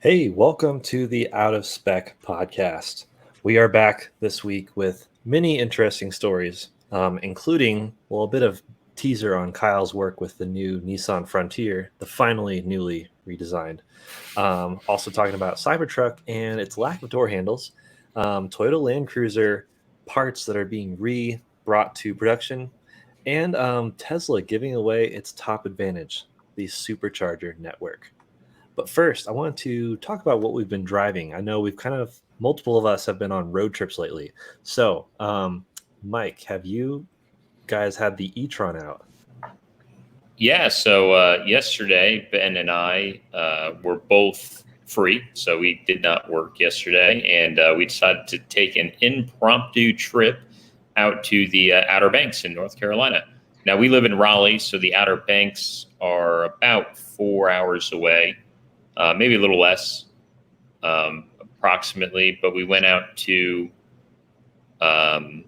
Hey, welcome to the Out of Spec Podcast. We are back this week with many interesting stories, including, a bit of teaser on Kyle's work with the new Nissan Frontier, the finally newly redesigned. Also talking about Cybertruck and its lack of door handles, Toyota Land Cruiser parts that are being brought to production, and Tesla giving away its top advantage, the Supercharger Network. But first, I want to talk about what we've been driving. I know multiple of us have been on road trips lately. So, Mike, have you guys had the E-Tron out? Yeah, so yesterday, Ben and I were both free, so we did not work yesterday, and we decided to take an impromptu trip out to the Outer Banks in North Carolina. Now, we live in Raleigh, so the Outer Banks are about 4 hours away, maybe a little less, approximately, but we went out to kind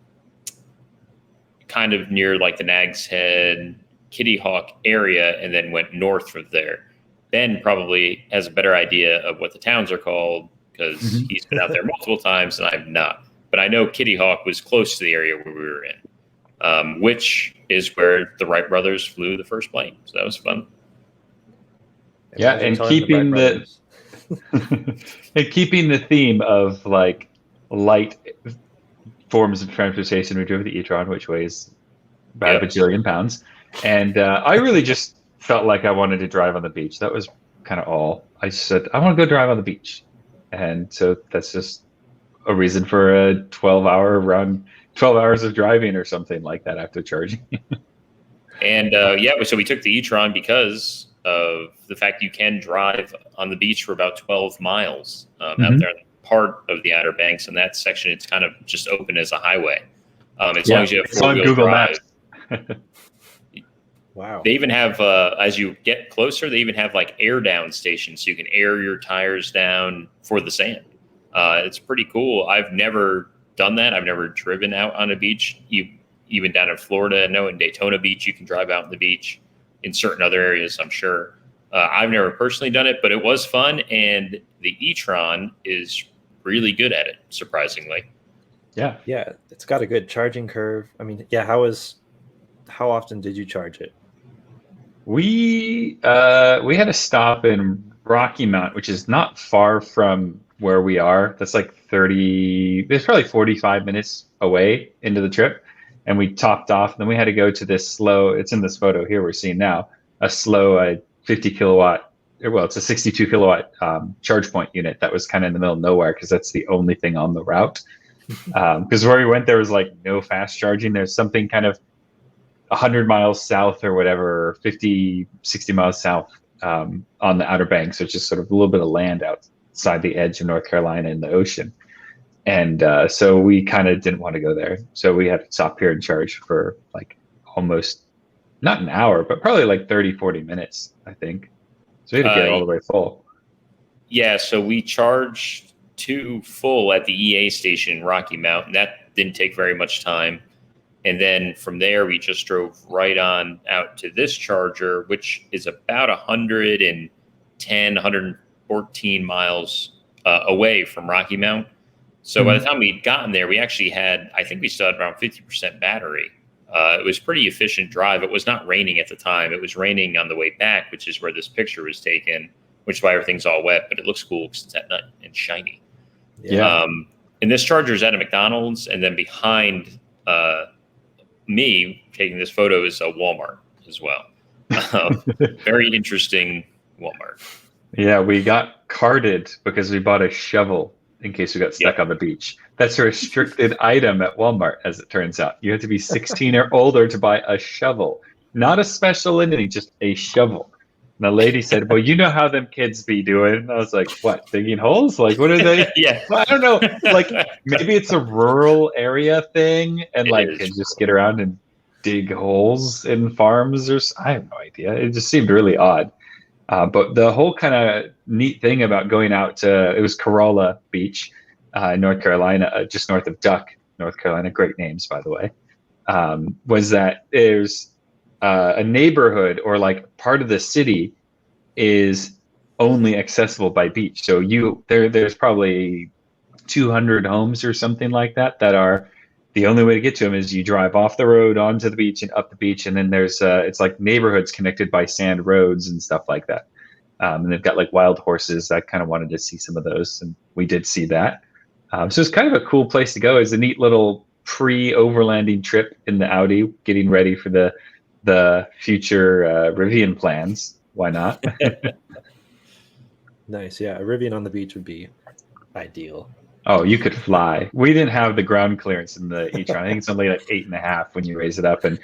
of near like the Nag's Head, Kitty Hawk area, and then went north from there. Ben probably has a better idea of what the towns are called because he's been out there multiple times and I've not. But I know Kitty Hawk was close to the area where we were in, which is where the Wright brothers flew the first plane. So that was fun. Yeah, and keeping the and keeping the theme of like light forms of transportation, we drove the E-Tron, which weighs about a bajillion pounds. And I really just felt like I wanted to drive on the beach. That was kind of all. I said, I want to go drive on the beach. And so that's just a reason for a 12 hours of driving or something like that after charging. And so we took the E-Tron because of the fact you can drive on the beach for about 12 miles out there in part of the Outer Banks. And that section, it's kind of just open as a highway. As long as you have four-wheel drive. Wow. They even have, as you get closer, they even have like air down stations so you can air your tires down for the sand. It's pretty cool. I've never done that. I've never driven out on a beach. Even down in Florida, I know in Daytona Beach, you can drive out on the beach. In certain other areas, I'm sure. I've never personally done it, but it was fun. And the E-Tron is really good at it, surprisingly. Yeah, it's got a good charging curve. I mean, how often did you charge it? We had a stop in Rocky Mount, which is not far from where we are. That's like it's probably 45 minutes away into the trip. And we topped off, and then we had to go to this slow, it's in this photo here we're seeing now, a slow 50 kilowatt, it's a 62 kilowatt charge point unit that was kind of in the middle of nowhere because that's the only thing on the route. Because where we went, there was like no fast charging. There's something kind of 100 miles south or whatever, 50, 60 miles south on the Outer Banks, which is sort of a little bit of land outside the edge of North Carolina in the ocean. And so we kind of didn't want to go there. So we had to stop here and charge for like almost, not an hour, but probably like 30, 40 minutes, I think. So we had to get all the way full. Yeah, so we charged to full at the EA station in Rocky Mount, and that didn't take very much time. And then from there, we just drove right on out to this charger, which is about 110, 114 miles away from Rocky Mount. So by the time we'd gotten there, we actually I think we still had around 50% battery. It was pretty efficient drive. It was not raining at the time. It was raining on the way back, which is where this picture was taken, which is why everything's all wet, but it looks cool because it's at night and shiny. Yeah. And this charger is at a McDonald's, and then behind me taking this photo is a Walmart as well. Very interesting Walmart. Yeah, we got carded because we bought a shovel in case we got stuck on the beach. That's a restricted item at Walmart, as it turns out. You have to be 16 or older to buy a shovel, not a special anything, just a shovel. And the lady said, well, you know how them kids be doing. And I was like, what, digging holes? Like, what are they? Yeah. Well, I don't know. Like, maybe it's a rural area thing and can just get around and dig holes in farms I have no idea. It just seemed really odd. But the whole kind of neat thing about going out to, it was Corolla Beach, North Carolina, just north of Duck, North Carolina, great names, by the way, was that there's a neighborhood or like part of the city is only accessible by beach. So there's probably 200 homes or something like that are the only way to get to them is you drive off the road onto the beach and up the beach, and then there's it's like neighborhoods connected by sand roads and stuff like that. And they've got like wild horses. I kind of wanted to see some of those, and we did see that. So it's kind of a cool place to go. It's a neat little pre-overlanding trip in the Audi, getting ready for the future Rivian plans. Why not? Nice. Yeah, a Rivian on the beach would be ideal. Oh, you could fly. We didn't have the ground clearance in the E-Tron. I think it's only like 8.5 when you raise it up, and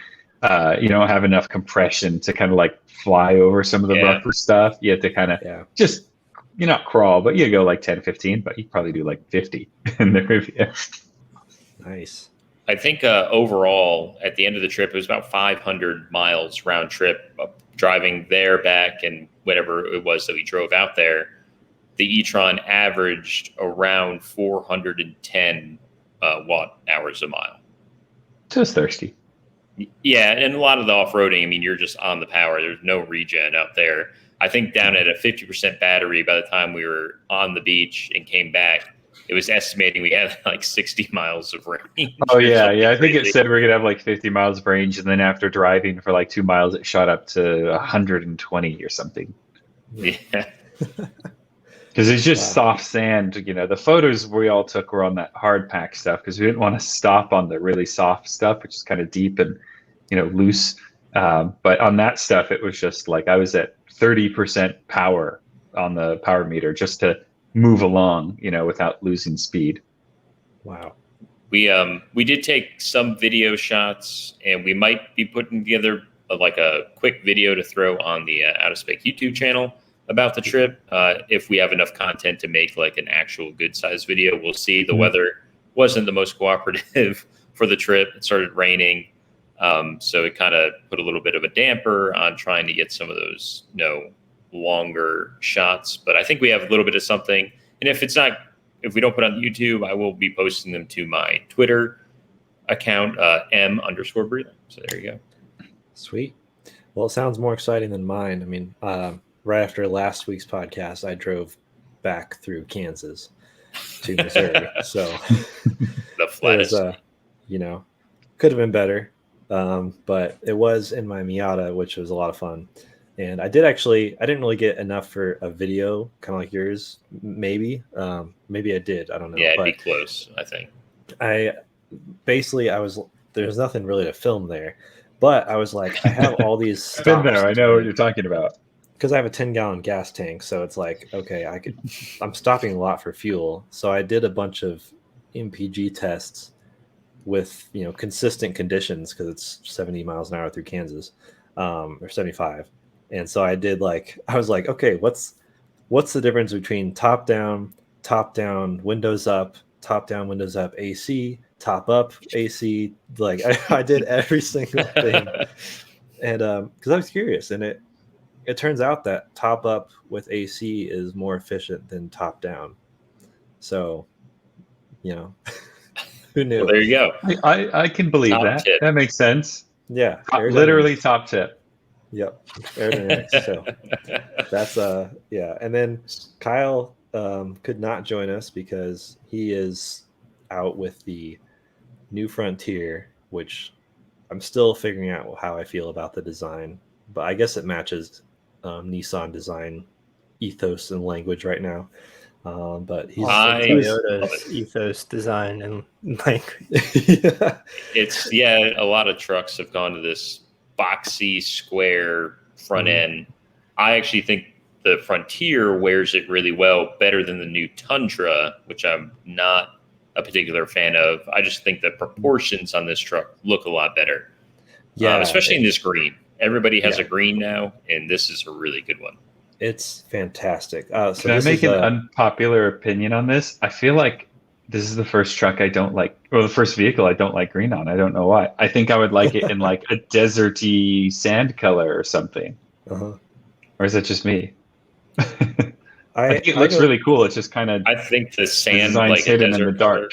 you don't have enough compression to kind of like fly over some of the rougher stuff. You have to kind of just, you're not crawl, but you go like 10, 15, but you probably do like 50 in the Rivian. Nice. I think overall, at the end of the trip, it was about 500 miles round trip, driving there, back, and whatever it was that we drove out there. The E-Tron averaged around 410 watt hours a mile. Just thirsty. Yeah, and a lot of the off-roading, I mean, you're just on the power. There's no regen out there. I think down at a 50% battery by the time we were on the beach and came back, it was estimating we had like 60 miles of range. Oh, yeah. I think it said we're going to have like 50 miles of range, and then after driving for like 2 miles, it shot up to 120 or something. Yeah. Because it's just soft sand. The photos we all took were on that hard pack stuff because we didn't want to stop on the really soft stuff, which is kind of deep and, loose. But on that stuff, it was just like I was at 30% power on the power meter just to move along, without losing speed. Wow. We did take some video shots, and we might be putting together like a quick video to throw on the Out of Spec YouTube channel about the trip. If we have enough content to make like an actual good size video, we'll see. The weather wasn't the most cooperative for the trip. It started raining. So it kind of put a little bit of a damper on trying to get some of those, longer shots, but I think we have a little bit of something. And if we don't put on YouTube, I will be posting them to my Twitter account, m_breathing. So there you go. Sweet. Well, it sounds more exciting than mine. I mean, right after last week's podcast, I drove back through Kansas to Missouri. So the flattest, could have been better. But it was in my Miata, which was a lot of fun. And I didn't really get enough for a video, kind of like yours. Maybe I did. I don't know. Yeah, it'd be close, I think. There's nothing really to film there, but I was like, I have all these. I've been there. I know what you're talking about. Because I have a 10-gallon gas tank, so it's like, okay, I'm stopping a lot for fuel. So I did a bunch of MPG tests with, consistent conditions because it's 70 miles an hour through Kansas, or 75. And so I was like, okay, what's the difference between top down, windows up, AC, top up, AC. Like I did every single thing. And because I was curious, and it turns out that top up with AC is more efficient than top down. So, who knew? Well, there you go. I can believe top that. tip. That makes sense. Yeah. Literally top tip. Yep. Aerodynamics. So that's yeah. And then Kyle could not join us because he is out with the new Frontier, which I'm still figuring out how I feel about the design, but I guess it matches Nissan design ethos and language right now. But he's Toyota's ethos, design, and language. It's a lot of trucks have gone to this boxy square front end. I actually think the Frontier wears it really well, better than the new Tundra, which I'm not a particular fan of. I just think the proportions on this truck look a lot better. Especially in this green. Everybody has a green now, and this is a really good one. It's fantastic. So can I make an unpopular opinion on this? I feel like this is the first truck I don't like, or the first vehicle I don't like green on. I don't know why. I think I would like it in like a deserty sand color or something. Or is that just me? I think it looks really cool. It's just kind of. I think the sand, like hidden in the dark,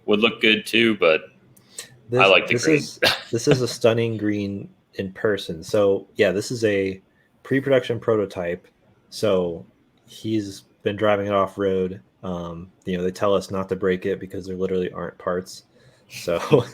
would look good too. But I like the green. This is a stunning green in person. So yeah, this is a pre-production prototype. So he's been driving it off road. They tell us not to break it because there literally aren't parts. So,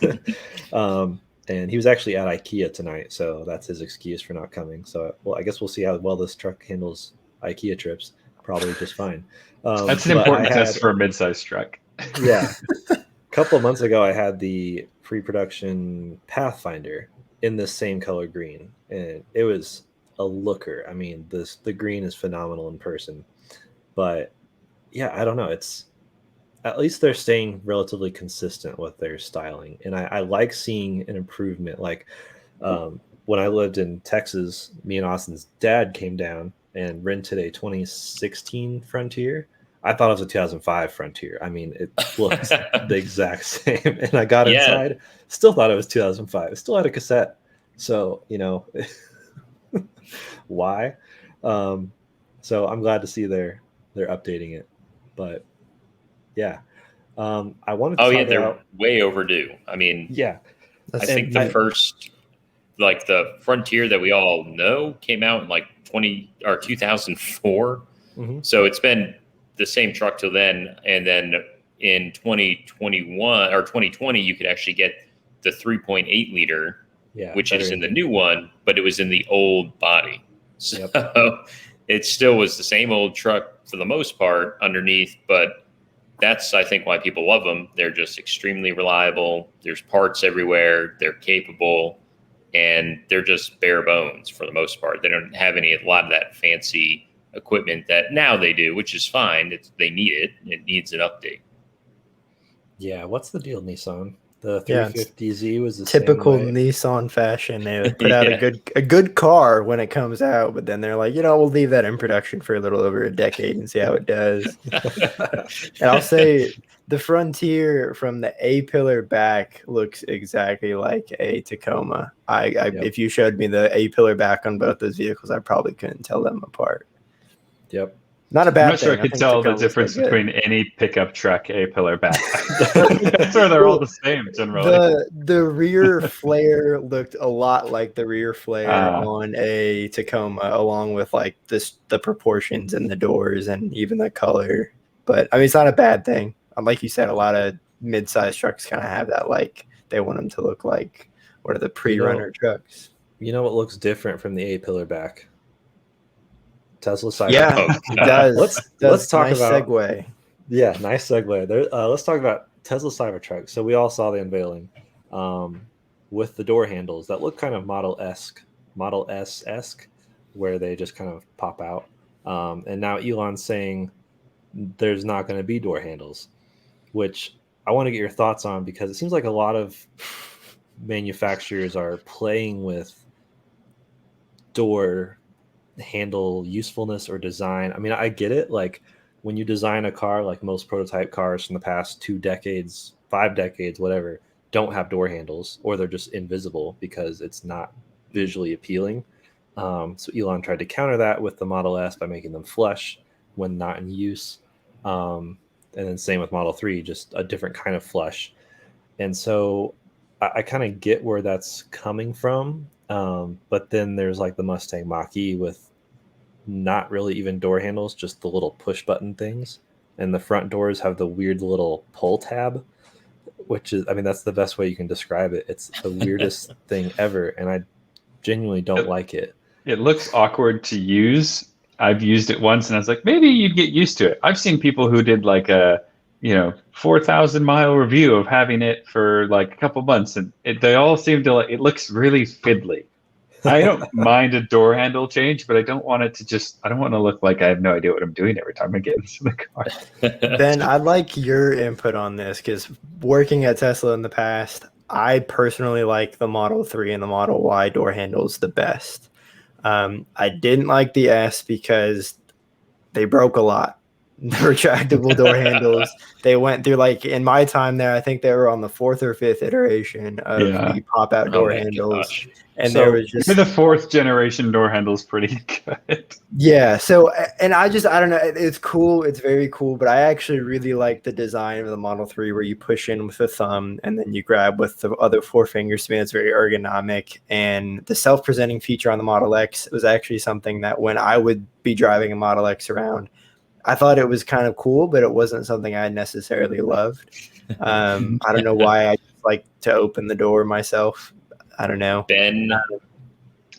and he was actually at IKEA tonight, so that's his excuse for not coming. So, well, I guess we'll see how well this truck handles IKEA trips. Probably just fine. That's an important test for a mid-sized truck. Yeah. A couple of months ago, I had the pre-production Pathfinder in this same color green, and it was a looker. I mean, the green is phenomenal in person, but yeah, I don't know. It's at least they're staying relatively consistent with their styling, and I like seeing an improvement. Like when I lived in Texas, me and Austin's dad came down and rented a 2016 Frontier. I thought it was a 2005 Frontier. I mean, it looked the exact same. And I got inside, still thought it was 2005. It still had a cassette. So, why? So I'm glad to see they're updating it. But yeah, I wanted to talk they're about, way overdue. I mean, yeah, I think the first, like the Frontier that we all know came out in like 2004. Mm-hmm. So it's been the same truck till then. And then in 2021 or 2020, you could actually get the 3.8 liter, which is in the new one, but it was in the old body. So it still was the same old truck for the most part underneath, but that's, I think, why people love them. They're just extremely reliable. There's parts everywhere. They're capable, and they're just bare bones for the most part. They don't have a lot of that fancy equipment that now they do, which is fine. They need it. It needs an update. Yeah, what's the deal, Nissan? The 350Z was the typical same way. Nissan fashion. They would put out a good car when it comes out, but then they're like, we'll leave that in production for a little over a decade and see how it does. And I'll say the Frontier from the A-pillar back looks exactly like a Tacoma. If you showed me the A-pillar back on both those vehicles, I probably couldn't tell them apart. Yep. Not a bad I'm not thing. sure I could tell the difference between any pickup truck A-pillar back. That's where they're all the same generally. The rear flare looked a lot like the rear flare on a Tacoma, along with like the proportions and the doors and even the color. But I mean, it's not a bad thing. Like you said, a lot of mid-sized trucks kind of have that. Like they want them to look like what are the pre-runner trucks. You know what looks different from the A-pillar back? Tesla Cybertruck. Yeah, it does. Let's talk nice about segue. Yeah, nice segue. Let's talk about Tesla Cybertruck. So we all saw the unveiling with the door handles that look kind of Model S-esque, where they just kind of pop out. And now Elon's saying there's not going to be door handles, which I want to get your thoughts on because it seems like a lot of manufacturers are playing with door handle usefulness or design. I mean, I get it. Like when you design a car, like most prototype cars from the past 2 decades, 5 decades, whatever, don't have door handles or they're just invisible because it's not visually appealing. So Elon tried to counter that with the Model S by making them flush when not in use. And then same with Model 3, just a different kind of flush. And so I kind of get where that's coming from. But then there's like the Mustang Mach-E with not really even door handles, just the little push button things. And the front doors have the weird little pull tab, which is, I mean, that's the best way you can describe it. It's the weirdest thing ever. And I genuinely don't like it. It looks awkward to use. I've used it once and I was like, maybe you'd get used to it. I've seen people who did like a 4,000 mile review of having it for like a couple months, and they all seem to like, it looks really fiddly. I don't mind a door handle change, but I don't want it to I don't want to look like I have no idea what I'm doing every time I get into the car. Ben, I'd like your input on this because working at Tesla in the past, I personally like the Model 3 and the Model Y door handles the best. I didn't like the S because they broke a lot. The retractable door handles, they went through, like in my time there, I think they were on the 4th or 5th iteration of the pop-out door handles. Gosh. And So there was just the 4th generation door handle's pretty good. Yeah. So, and I don't know. It's cool. It's very cool. But I actually really like the design of the Model 3 where you push in with the thumb and then you grab with the other 4 fingers. To me, it's very ergonomic. And the self-presenting feature on the Model X was actually something that when I would be driving a Model X around, I thought it was kind of cool, but it wasn't something I necessarily loved. I don't know why I just like to open the door myself. I don't know. Ben,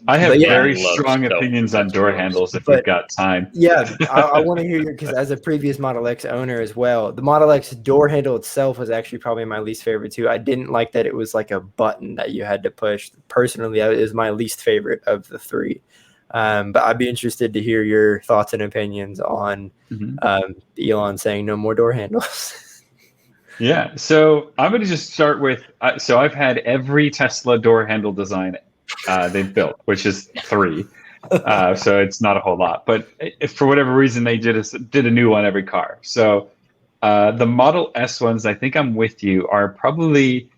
I have But yeah, very loves strong self- opinions on door doors. handles if But- we've got time. Yeah, I want to hear your, because as a previous Model X owner as well, the Model X door handle itself was actually probably my least favorite too. I didn't like that it was like a button that you had to push. Personally, it is my least favorite of the three. But I'd be interested to hear your thoughts and opinions on Elon saying no more door handles. Yeah, so I'm going to just start with, so I've had every Tesla door handle design they've built, which is 3. So it's not a whole lot. But if for whatever reason they did a new one every car. So the Model S ones, I think I'm with you, are probably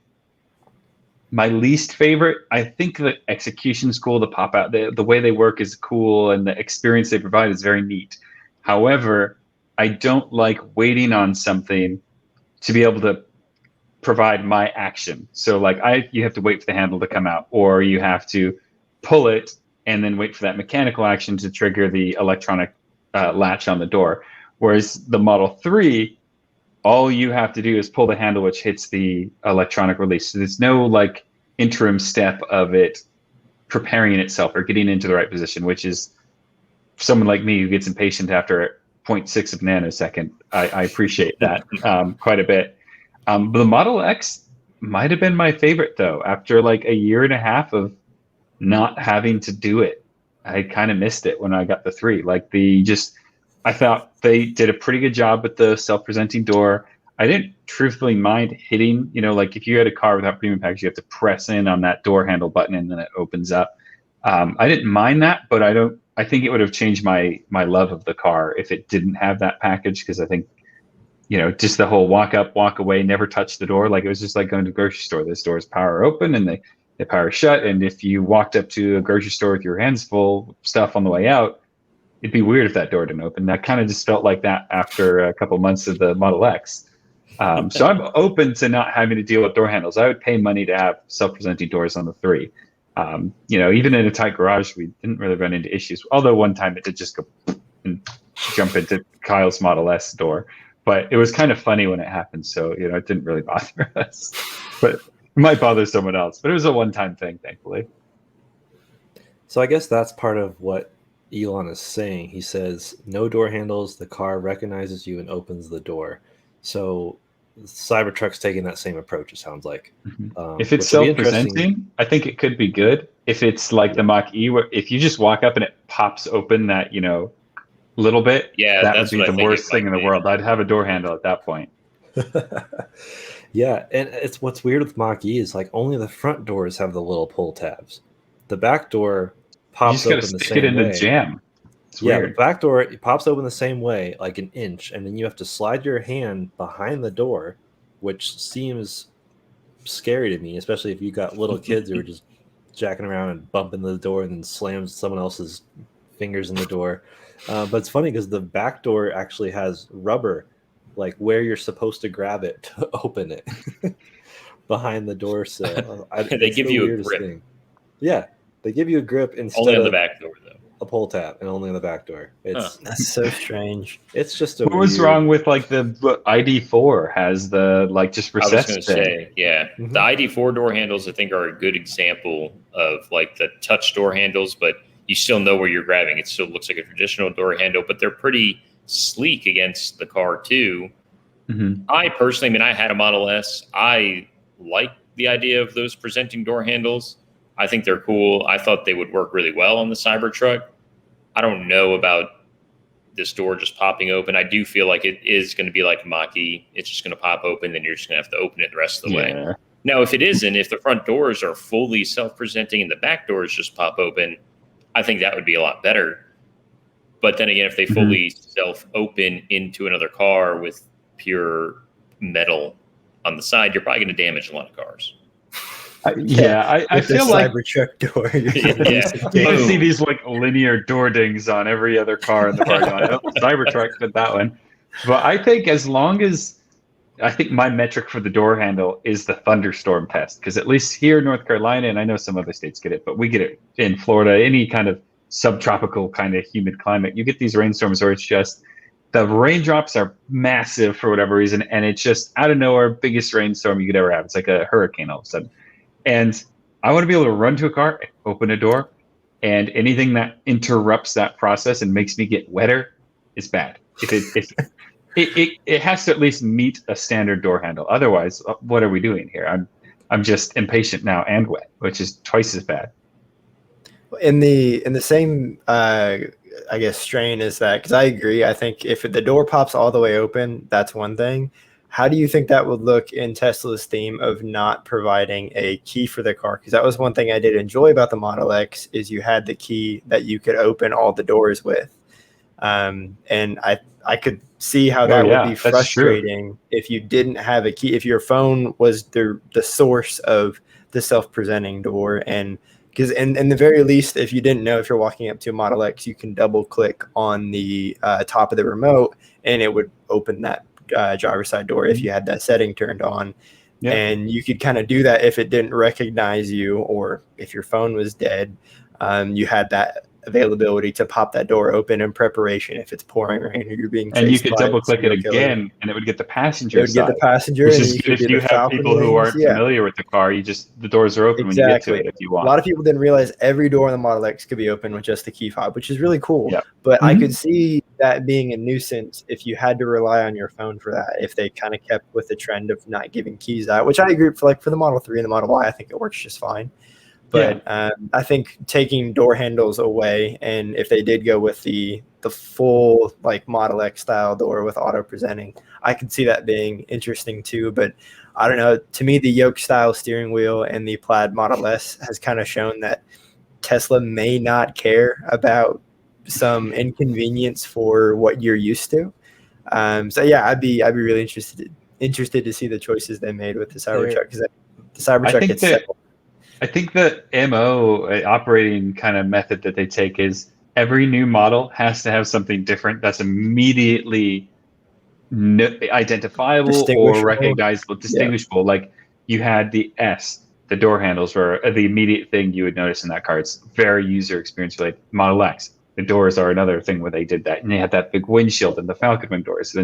my least favorite. I think the execution's cool, the pop out, the way they work is cool, and the experience they provide is very neat. However, I don't like waiting on something to be able to provide my action. So like you have to wait for the handle to come out, or you have to pull it and then wait for that mechanical action to trigger the electronic latch on the door. Whereas the Model 3, all you have to do is pull the handle, which hits the electronic release. So there's no like interim step of it preparing itself or getting into the right position, which is someone like me who gets impatient after 0.6 of a nanosecond. I appreciate that quite a bit. But the Model X might have been my favorite though. After like a year and a half of not having to do it, I kind of missed it when I got the 3. Like I thought they did a pretty good job with the self-presenting door. I didn't truthfully mind hitting, like if you had a car without premium package, you have to press in on that door handle button and then it opens up. I didn't mind that, but I think it would have changed my love of the car if it didn't have that package, because I think, just the whole walk up, walk away, never touch the door. Like it was just like going to the grocery store. Those doors power open and they power shut. And if you walked up to a grocery store with your hands full of stuff on the way out, it'd be weird if that door didn't open. That kind of just felt like that after a couple months of the Model X. So I'm open to not having to deal with door handles. I would pay money to have self-presenting doors on the 3. Even in a tight garage, we didn't really run into issues. Although one time it did just go and jump into Kyle's Model S door. But it was kind of funny when it happened. So, it didn't really bother us. But it might bother someone else. But it was a one-time thing, thankfully. So I guess that's part of what Elon is saying. He says, no door handles, the car recognizes you and opens the door. So Cybertruck's taking that same approach, it sounds like. If it's self-presenting, I think it could be good. If it's like the Mach-E, where if you just walk up and it pops open that, little bit, that would be the worst thing in the world. I'd have a door handle at that point. Yeah, and it's what's weird with Mach-E is like only the front doors have the little pull tabs. The back door pops open the same way. You just gotta stick it in the jam. It's weird. The back door, it pops open the same way, like an inch, and then you have to slide your hand behind the door, which seems scary to me, especially if you got little kids who are just jacking around and bumping the door and then slams someone else's fingers in the door. But it's funny because the back door actually has rubber, like where you're supposed to grab it to open it behind the door sill. They give you a grip. Thing. Yeah, they give you a grip instead only on of the back door, though. A pull tab, and only on the back door. That's so strange. It's just what was wrong with like the ID4 has the like just recessed I was going to say, yeah, Mm-hmm. The ID4 door handles I think are a good example of like the touch door handles, but you still know where you're grabbing. It still looks like a traditional door handle, but they're pretty sleek against the car too. Mm-hmm. I personally, I had a Model S. I like the idea of those presenting door handles. I think they're cool. I thought they would work really well on the Cybertruck. I don't know about this door just popping open. I do feel like it is going to be like Mach-E. It's just going to pop open, then you're just going to have to open it the rest of the way. Now, if it isn't, if the front doors are fully self-presenting and the back doors just pop open, I think that would be a lot better. But then again, if they fully self-open into another car with pure metal on the side, you're probably going to damage a lot of cars. I feel like Cybertruck door. you see these like linear door dings on every other car in the parking lot. Cybertruck did that one. But I think I think my metric for the door handle is the thunderstorm test, because at least here in North Carolina, and I know some other states get it, but we get it in Florida, any kind of subtropical kind of humid climate, you get these rainstorms where it's just the raindrops are massive for whatever reason, and it's just out of nowhere, biggest rainstorm you could ever have. It's like a hurricane all of a sudden. And I want to be able to run to a car, open a door, and anything that interrupts that process and makes me get wetter is bad. If it has to at least meet a standard door handle. Otherwise, what are we doing here? I'm just impatient now and wet, which is twice as bad. In the same I guess strain is that, because I agree. I think if the door pops all the way open, that's one thing. How do you think that would look in Tesla's theme of not providing a key for the car? Because that was one thing I did enjoy about the Model X, is you had the key that you could open all the doors with. And I could see how that would be frustrating if you didn't have a key, if your phone was the source of the self-presenting door. And because in the very least, if you didn't know, if you're walking up to a Model X, you can double click on the top of the remote and it would open that driver's side door if you had that setting turned on. Yeah. And you could kind of do that if it didn't recognize you, or if your phone was dead, you had that availability to pop that door open in preparation if it's pouring rain or you're being chased. And you could double click it again and it would get the passenger side. It would get the passenger. Which is if you have people who aren't familiar with the car, the doors are open when you get to it if you want. A lot of people didn't realize every door in the Model X could be open with just the key fob, which is really cool. Yep. But I could see that being a nuisance if you had to rely on your phone for that, if they kind of kept with the trend of not giving keys out, which I agree for the Model 3 and the Model Y, I think it works just fine. But I think taking door handles away, and if they did go with the full like Model X style door with auto presenting, I could see that being interesting too. But I don't know. To me, the yoke style steering wheel and the plaid Model S has kind of shown that Tesla may not care about some inconvenience for what you're used to. So yeah, I'd be really interested to see the choices they made with the Cybertruck, because the Cybertruck itself. I think the MO operating kind of method that they take is every new model has to have something different that's immediately identifiable or recognizable, distinguishable. Yeah. Like you had the S, the door handles were the immediate thing you would notice in that car. It's very user experience related. Model X, the doors are another thing where they did that. And they had that big windshield and the Falcon Wing doors.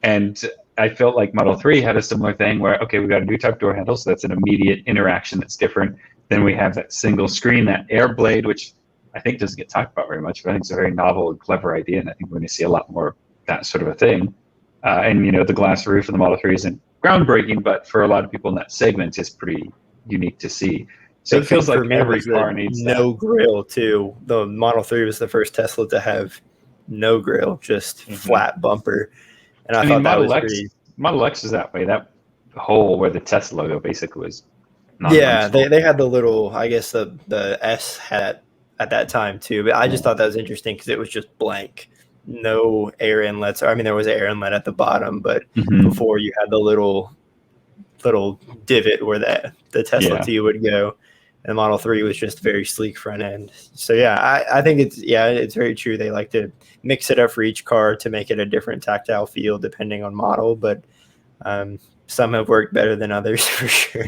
And I felt like Model 3 had a similar thing where, okay, we got a new type door handle, so that's an immediate interaction that's different. Then we have that single screen, that air blade, which I think doesn't get talked about very much, but I think it's a very novel and clever idea, and I think we're going to see a lot more of that sort of a thing. And, the glass roof of the Model 3 isn't groundbreaking, but for a lot of people in that segment, it's pretty unique to see. So it feels like every car needs no grill, too. The Model 3 was the first Tesla to have no grill, just flat bumper. And I thought that was pretty... Model X is that way. That hole where the Tesla logo basically was. Yeah, they had the little, I guess the S had at that time too. But I just thought that was interesting because it was just blank, no air inlets. I mean, there was an air inlet at the bottom, but before you had the little divot where the Tesla T would go. And the Model 3 was just very sleek front end. So yeah, I think it's very true. They like to mix it up for each car to make it a different tactile feel depending on model, but some have worked better than others for sure.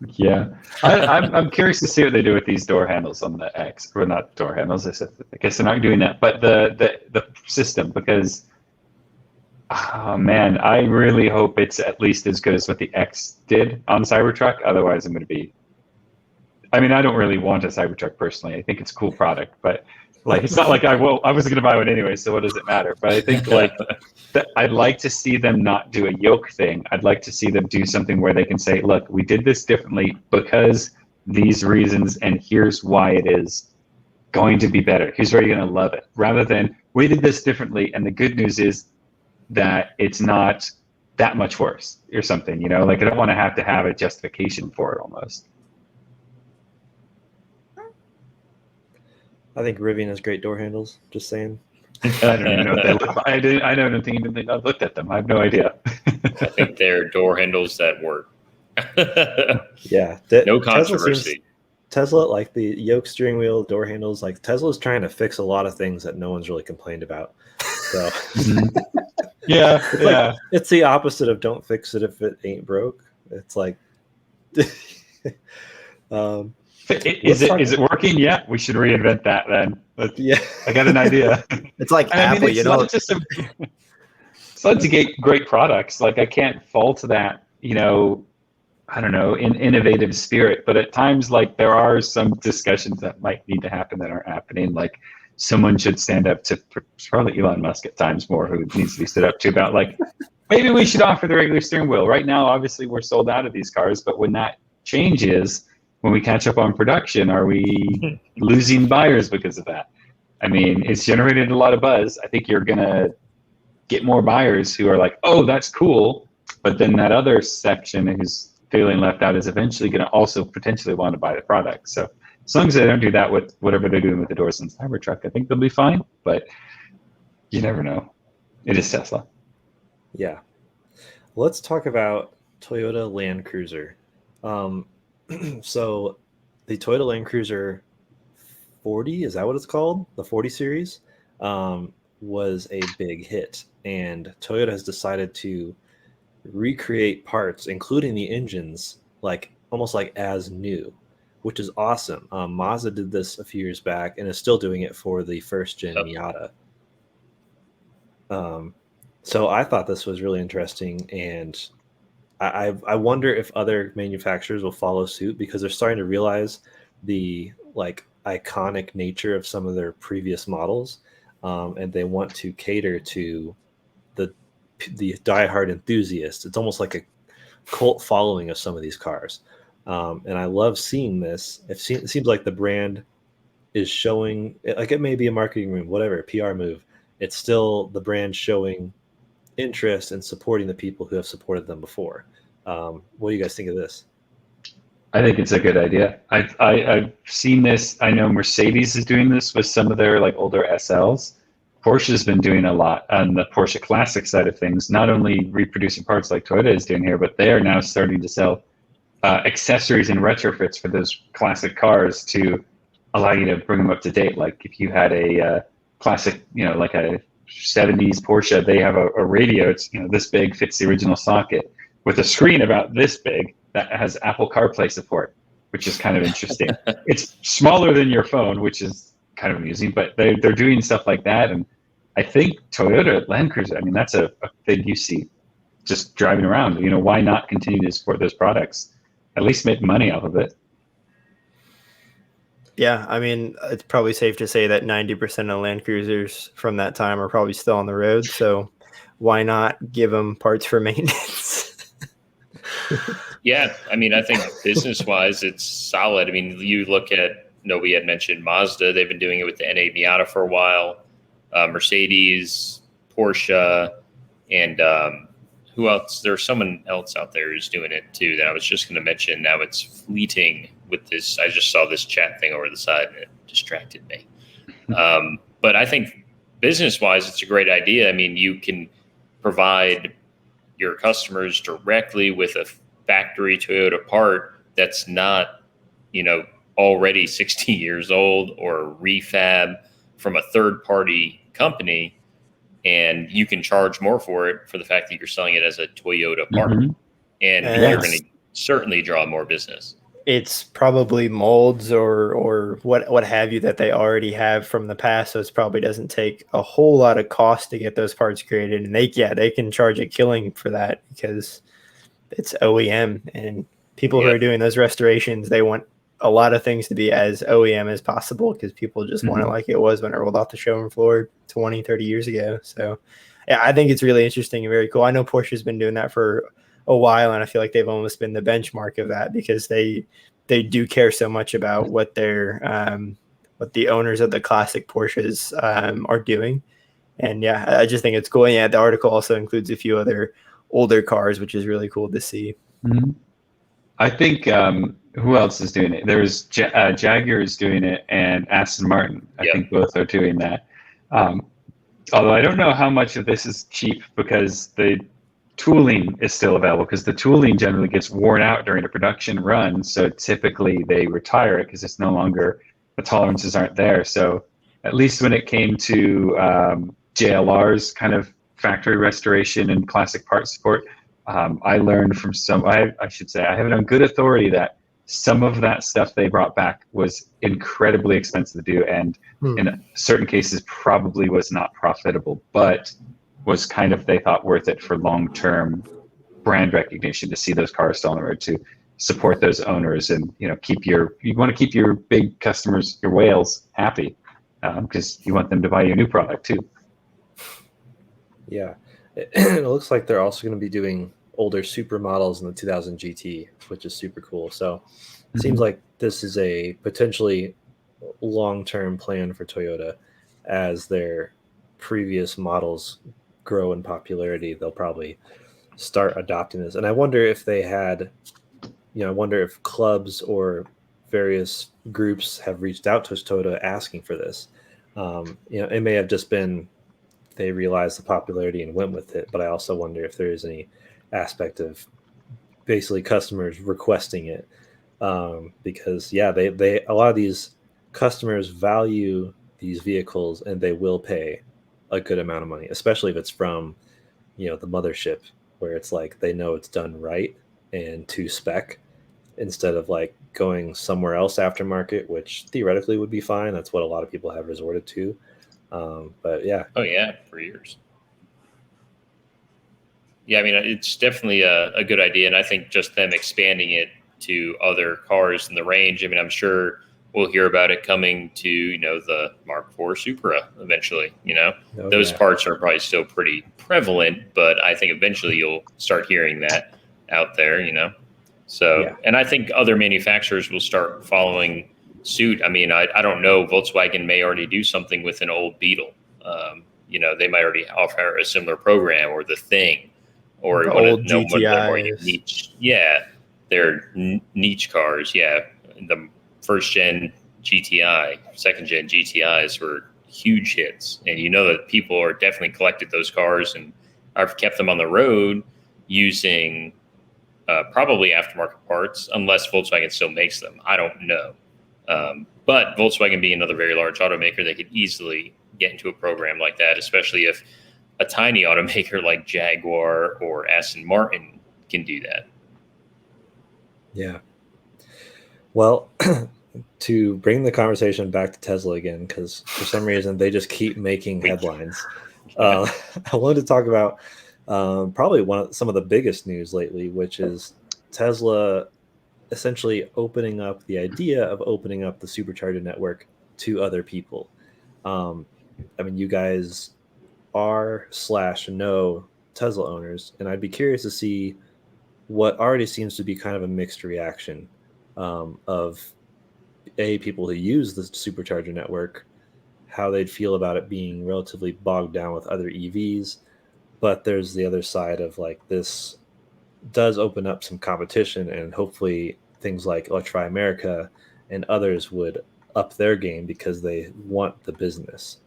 Yeah, I'm curious to see what they do with these door handles on the X, or not door handles. I guess they're not doing that, but the system, because oh man, I really hope it's at least as good as what the X did on Cybertruck. Otherwise, I'm going to be. I mean, I don't really want a Cybertruck personally. I think it's a cool product, but like, it's not like I wasn't going to buy one anyway, so what does it matter? But I think like I'd like to see them not do a yoke thing. I'd like to see them do something where they can say, look, we did this differently because these reasons, and here's why it is going to be better. Here's where you're going to love it. Rather than, we did this differently, and the good news is that it's not that much worse or something, Like, I don't want to have a justification for it almost. I think Rivian has great door handles. Just saying. I don't even know what they look like. I don't think I've looked at them. I have no idea. I think they're door handles that work. Yeah. No controversy. Tesla, like the yoke steering wheel, door handles, like Tesla's trying to fix a lot of things that no one's really complained about. So yeah. Like, it's the opposite of don't fix it if it ain't broke. It's like Is it working? Yeah, we should reinvent that then. Yeah, I got an idea. It's like Apple, it's still get great products. Like I can't fault that, I don't know, in innovative spirit. But at times, like there are some discussions that might need to happen that aren't happening. Like someone should stand up to probably Elon Musk at times more, who needs to be stood up to about like maybe we should offer the regular steering wheel. Right now, obviously, we're sold out of these cars, but when that changes, when we catch up on production, are we losing buyers because of that? I mean, it's generated a lot of buzz. I think you're gonna get more buyers who are like, oh, that's cool. But then that other section who's feeling left out is eventually going to also potentially want to buy the product. So as long as they don't do that with whatever they're doing with the doors and Cybertruck, I think they'll be fine. But you never know. It is Tesla. Yeah. Let's talk about Toyota Land Cruiser. So the Toyota Land Cruiser 40, is that what it's called? The 40 series was a big hit. And Toyota has decided to recreate parts, including the engines, like almost like as new, which is awesome. Mazda did this a few years back and is still doing it for the first gen Miata. So I thought this was really interesting, and I wonder if other manufacturers will follow suit, because they're starting to realize the like iconic nature of some of their previous models, and they want to cater to the diehard enthusiast. It's almost like a cult following of some of these cars, and I love seeing this. It seems like the brand is showing, like it may be a marketing move, whatever, a PR move. It's still the brand showing interest in supporting the people who have supported them before. What do you guys think of this? I think it's a good idea. I've seen this. I know Mercedes is doing this with some of their like older SLs. Porsche's been doing a lot on the Porsche Classic side of things, not only reproducing parts like Toyota is doing here, but they are now starting to sell accessories and retrofits for those classic cars to allow you to bring them up to date. Like if you had a classic, like a 70s Porsche, they have a radio. It's this big, fits the original socket, with a screen about this big that has Apple CarPlay support, which is kind of interesting. It's smaller than your phone, which is kind of amusing, but they're doing stuff like that. And I think Toyota Land Cruiser, I mean, that's a thing you see just driving around. Why not continue to support those products? At least make money off of it. Yeah, I mean, it's probably safe to say that 90% of Land Cruisers from that time are probably still on the road. So why not give them parts for maintenance? Yeah, I mean, I think business-wise, it's solid. I mean, you look at, we had mentioned Mazda. They've been doing it with the NA Miata for a while. Mercedes, Porsche, and who else? There's someone else out there who's doing it too that I was just going to mention. Now it's fleeting with this. I just saw this chat thing over the side and it distracted me. But I think business-wise, it's a great idea. I mean, you can provide your customers directly with a factory Toyota part that's not, already 60 years old or refab from a third-party company, and you can charge more for it for the fact that you're selling it as a Toyota part. Mm-hmm. And you're going to certainly draw more business. It's probably molds or what have you that they already have from the past, so it probably doesn't take a whole lot of cost to get those parts created, and they can charge a killing for that because it's OEM, and people who are doing those restorations, they want a lot of things to be as OEM as possible because people just want it like it was when it rolled off the showroom floor 20, 30 years ago. So yeah, I think it's really interesting and very cool. I know Porsche's been doing that for a while, and I feel like they've almost been the benchmark of that because they do care so much about what what the owners of the classic Porsches are doing. And yeah, I just think it's cool. And yeah, the article also includes a few other older cars, which is really cool to see. Mm-hmm. I think who else is doing it? There's Jaguar is doing it, and Aston Martin. I think both are doing that. Although I don't know how much of this is cheap because the tooling is still available, because the tooling generally gets worn out during a production run. So typically they retire it because it's no longer, the tolerances aren't there. So at least when it came to JLR's kind of factory restoration and classic part support, I learned from I should say, I have it on good authority that some of that stuff they brought back was incredibly expensive to do, and in certain cases probably was not profitable. But was kind of, they thought, worth it for long-term brand recognition, to see those cars still on the road, to support those owners, and you want to keep your big customers, your whales, happy, because you want them to buy your new product too. Yeah, it looks like they're also going to be doing older super models in the 2000 GT, which is super cool. So it seems like this is a potentially long-term plan for Toyota. As their previous models grow in popularity, they'll probably start adopting this. And I wonder if they had, I wonder if clubs or various groups have reached out to Toyota asking for this. It may have just been they realized the popularity and went with it, but I also wonder if there is any aspect of basically customers requesting it, because they a lot of these customers value these vehicles and they will pay a good amount of money, especially if it's from the mothership, where it's like they know it's done right and to spec, instead of like going somewhere else aftermarket, which theoretically would be fine. That's what a lot of people have resorted to. But yeah. Oh yeah, for years. Yeah, I mean, it's definitely a good idea, and I think just them expanding it to other cars in the range. I mean, I'm sure we'll hear about it coming to the Mark IV Supra eventually. Those parts are probably still pretty prevalent, but I think eventually you'll start hearing that out there. So, and I think other manufacturers will start following suit. I mean, I don't know. Volkswagen may already do something with an old Beetle. They might already offer a similar program, or the Thing, or the one old of the more GTIs. niche. Yeah, they're niche cars. Yeah, the first gen GTI, second gen GTIs were huge hits, and that people are definitely collected those cars, and I've kept them on the road using probably aftermarket parts, unless Volkswagen still makes them. I don't know. But Volkswagen being another very large automaker, they could easily get into a program like that, especially if a tiny automaker like Jaguar or Aston Martin can do that. Yeah. Well, to bring the conversation back to Tesla again, because for some reason they just keep making headlines. I wanted to talk about probably some of the biggest news lately, which is Tesla essentially opening up the Supercharger network to other people. I mean, you guys are/know Tesla owners, and I'd be curious to see what already seems to be kind of a mixed reaction of people who use the Supercharger network, how they'd feel about it being relatively bogged down with other EVs. But there's the other side of like, this does open up some competition, and hopefully things like Electrify America and others would up their game because they want the business.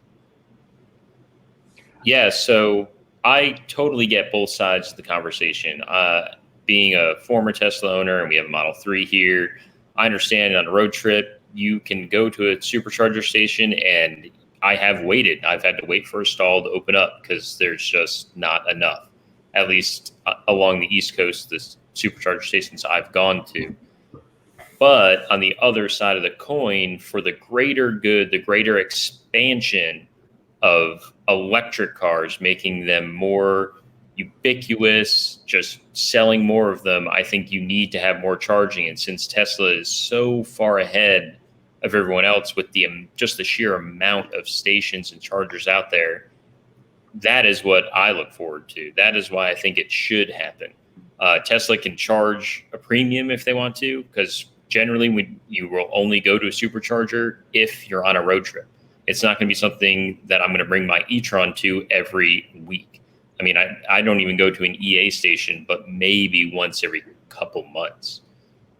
Yeah, so I totally get both sides of the conversation. Being a former Tesla owner, and we have a Model 3 here, I understand on a road trip, you can go to a supercharger station, and I have waited. I've had to wait for a stall to open up because there's just not enough, at least along the East Coast, the supercharger stations I've gone to. But on the other side of the coin, for the greater good, the greater expansion of electric cars, making them more ubiquitous, just selling more of them, I think you need to have more charging. And since Tesla is so far ahead of everyone else with just the sheer amount of stations and chargers out there, that is what I look forward to. That is why I think it should happen. Tesla can charge a premium if they want to, because generally you will only go to a supercharger if you're on a road trip. It's not going to be something that I'm going to bring my E-Tron to every week. I mean, I don't even go to an EA station, but maybe once every couple months.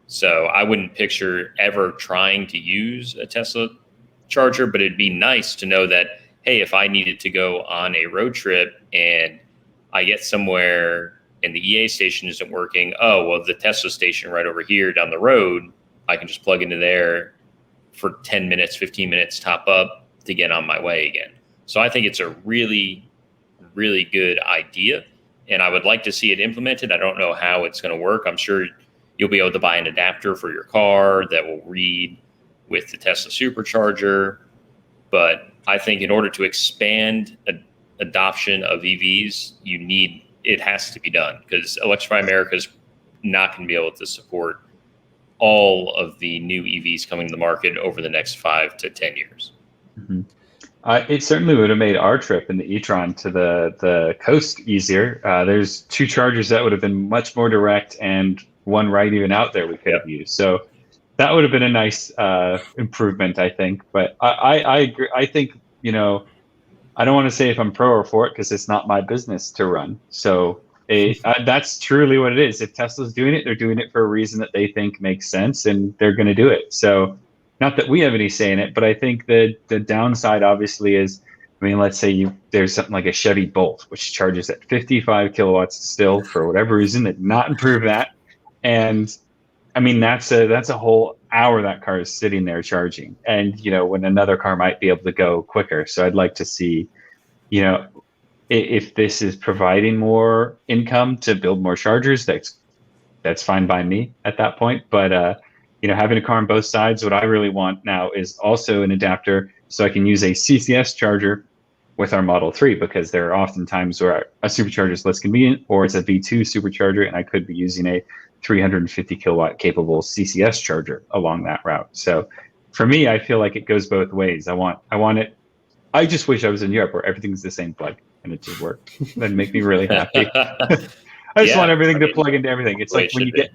So I wouldn't picture ever trying to use a Tesla charger, but it'd be nice to know that, hey, if I needed to go on a road trip and I get somewhere and the EA station isn't working, oh, well, the Tesla station right over here down the road, I can just plug into there for 10 minutes, 15 minutes, top up to get on my way again. So I think it's a really, really good idea, and I would like to see it implemented. I don't know how it's going to work. I'm sure you'll be able to buy an adapter for your car that will read with the Tesla Supercharger. But I think in order to expand adoption of EVs, it has to be done, because Electrify America is not going to be able to support all of the new EVs coming to the market over the next 5 to 10 years. Mm-hmm. It certainly would have made our trip in the E-Tron to the coast easier. There's 2 chargers that would have been much more direct, and one right even out there we could have used. So that would have been a nice improvement, I think. But I agree. I think, I don't want to say if I'm pro or for it, because it's not my business to run. So that's truly what it is. If Tesla's doing it, they're doing it for a reason that they think makes sense, and they're going to do it. So not that we have any say in it, but I think the downside obviously is, let's say there's something like a Chevy Bolt, which charges at 55 kilowatts still for whatever reason. They did not improve that. And that's a whole hour that car is sitting there charging, and when another car might be able to go quicker. So I'd like to see, if this is providing more income to build more chargers, that's fine by me at that point. But having a car on both sides, what I really want now is also an adapter so I can use a CCS charger with our Model 3, because there are often times where a supercharger is less convenient, or it's a V2 supercharger, and I could be using a 350 kilowatt capable CCS charger along that route. So for me, I feel like it goes both ways. I want it. I just wish I was in Europe where everything's the same plug and it just worked. That'd make me really happy. I just want everything to plug into everything. It's like when you get,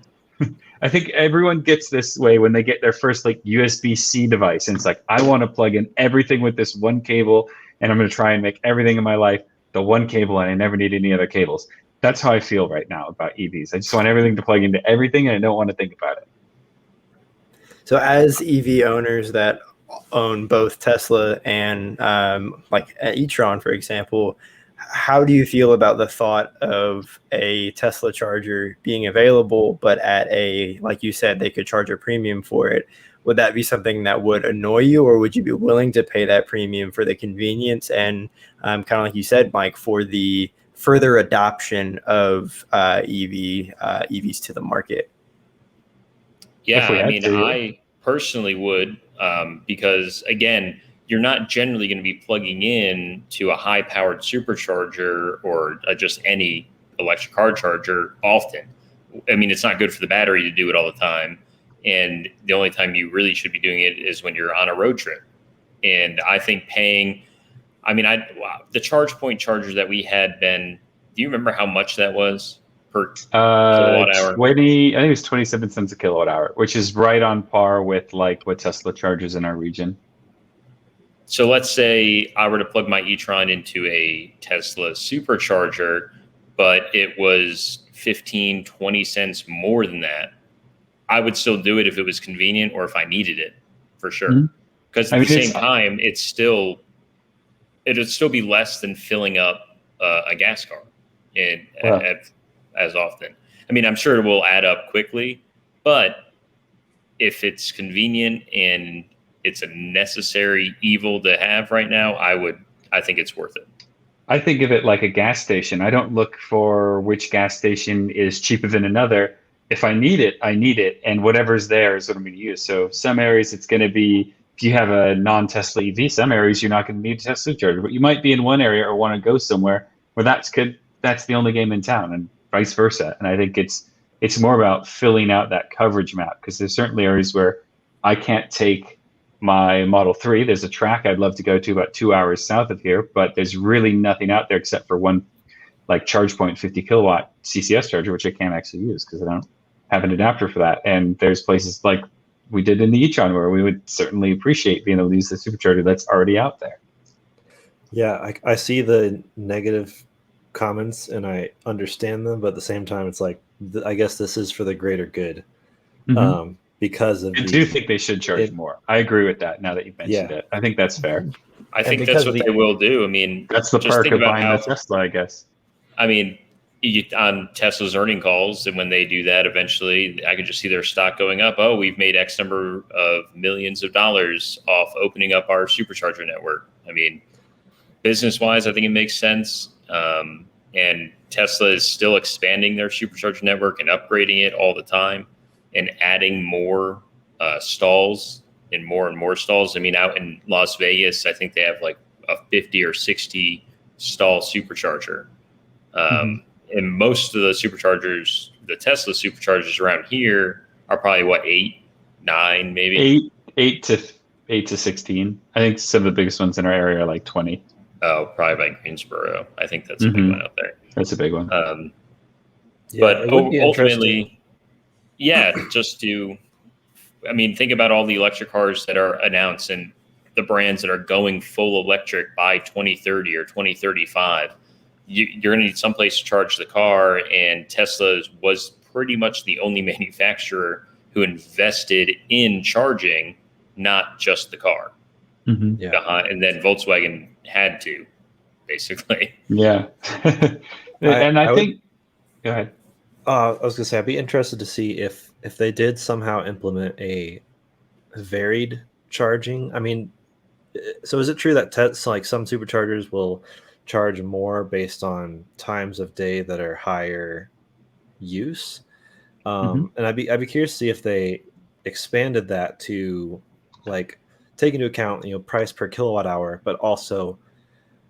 I think everyone gets this way when they get their first USB-C device, and it's like, I want to plug in everything with this one cable, and I'm going to try and make everything in my life the one cable, and I never need any other cables. That's how I feel right now about EVs. I just want everything to plug into everything, and I don't want to think about it. So as EV owners that own both Tesla and E-Tron, for example, how do you feel about the thought of a Tesla charger being available, but at like you said, they could charge a premium for it? Would that be something that would annoy you, or would you be willing to pay that premium for the convenience and kind of like you said, Mike, for the further adoption of EVs to the market? Yeah, I personally would, because again, you're not generally going to be plugging in to a high-powered supercharger or just any electric car charger often. It's not good for the battery to do it all the time. And the only time you really should be doing it is when you're on a road trip. And I think paying, the charge point chargers that we had been, do you remember how much that was per kilowatt hour? I think it was 27 cents a kilowatt hour, which is right on par with what Tesla charges in our region. So let's say I were to plug my E-Tron into a Tesla supercharger, but it was 15, 20 cents more than that. I would still do it if it was convenient or if I needed it, for sure. Because at the same time, it would still be less than filling up a gas car as often. I'm sure it will add up quickly, but if it's convenient and it's a necessary evil to have right now, I think it's worth it. I think of it like a gas station. I don't look for which gas station is cheaper than another. If I need it, I need it, and whatever's there is what I'm going to use. So some areas it's going to be, if you have a non-Tesla EV, some areas you're not going to need a Tesla charger, but you might be in one area or want to go somewhere where that's the only game in town, and vice versa. And I think it's more about filling out that coverage map, because there's certainly areas where I can't take my Model 3. There's a track I'd love to go to about 2 hours south of here, but there's really nothing out there except for one charge point 50 kilowatt CCS charger, which I can't actually use because I don't have an adapter for that. And there's places like we did in the E-Tron where we would certainly appreciate being able to use the supercharger that's already out there. Yeah, I see the negative comments and I understand them, but at the same time, it's like, I guess this is for the greater good. Mm-hmm. Because of I do think they should charge more. I agree with that now that you've mentioned it. I think that's fair. I think that's what they will do. That's the perk of buying a Tesla, I guess. On Tesla's earning calls, and when they do that, eventually I could just see their stock going up. Oh, we've made X number of millions of dollars off opening up our supercharger network. Business-wise, I think it makes sense. And Tesla is still expanding their supercharger network and upgrading it all the time and adding more stalls and more stalls. Out in Las Vegas, I think they have like a 50 or 60 stall supercharger. And most of the superchargers, the Tesla superchargers around here are probably what, 8, 9, maybe? 8 to 16. I think some of the biggest ones in our area are like 20. Oh, probably by Greensboro. I think that's a big one out there. That's a big one. But ultimately, think about all the electric cars that are announced and the brands that are going full electric by 2030 or 2035. You're going to need someplace to charge the car, and Tesla was pretty much the only manufacturer who invested in charging, not just the car. And then Volkswagen had to, basically. Yeah. I think go ahead. I was going to say, I'd be interested to see if they did somehow implement a varied charging. I mean, so is it true that like some superchargers will charge more based on times of day that are higher use? And I'd be curious to see if they expanded that to like take into account, price per kilowatt hour, but also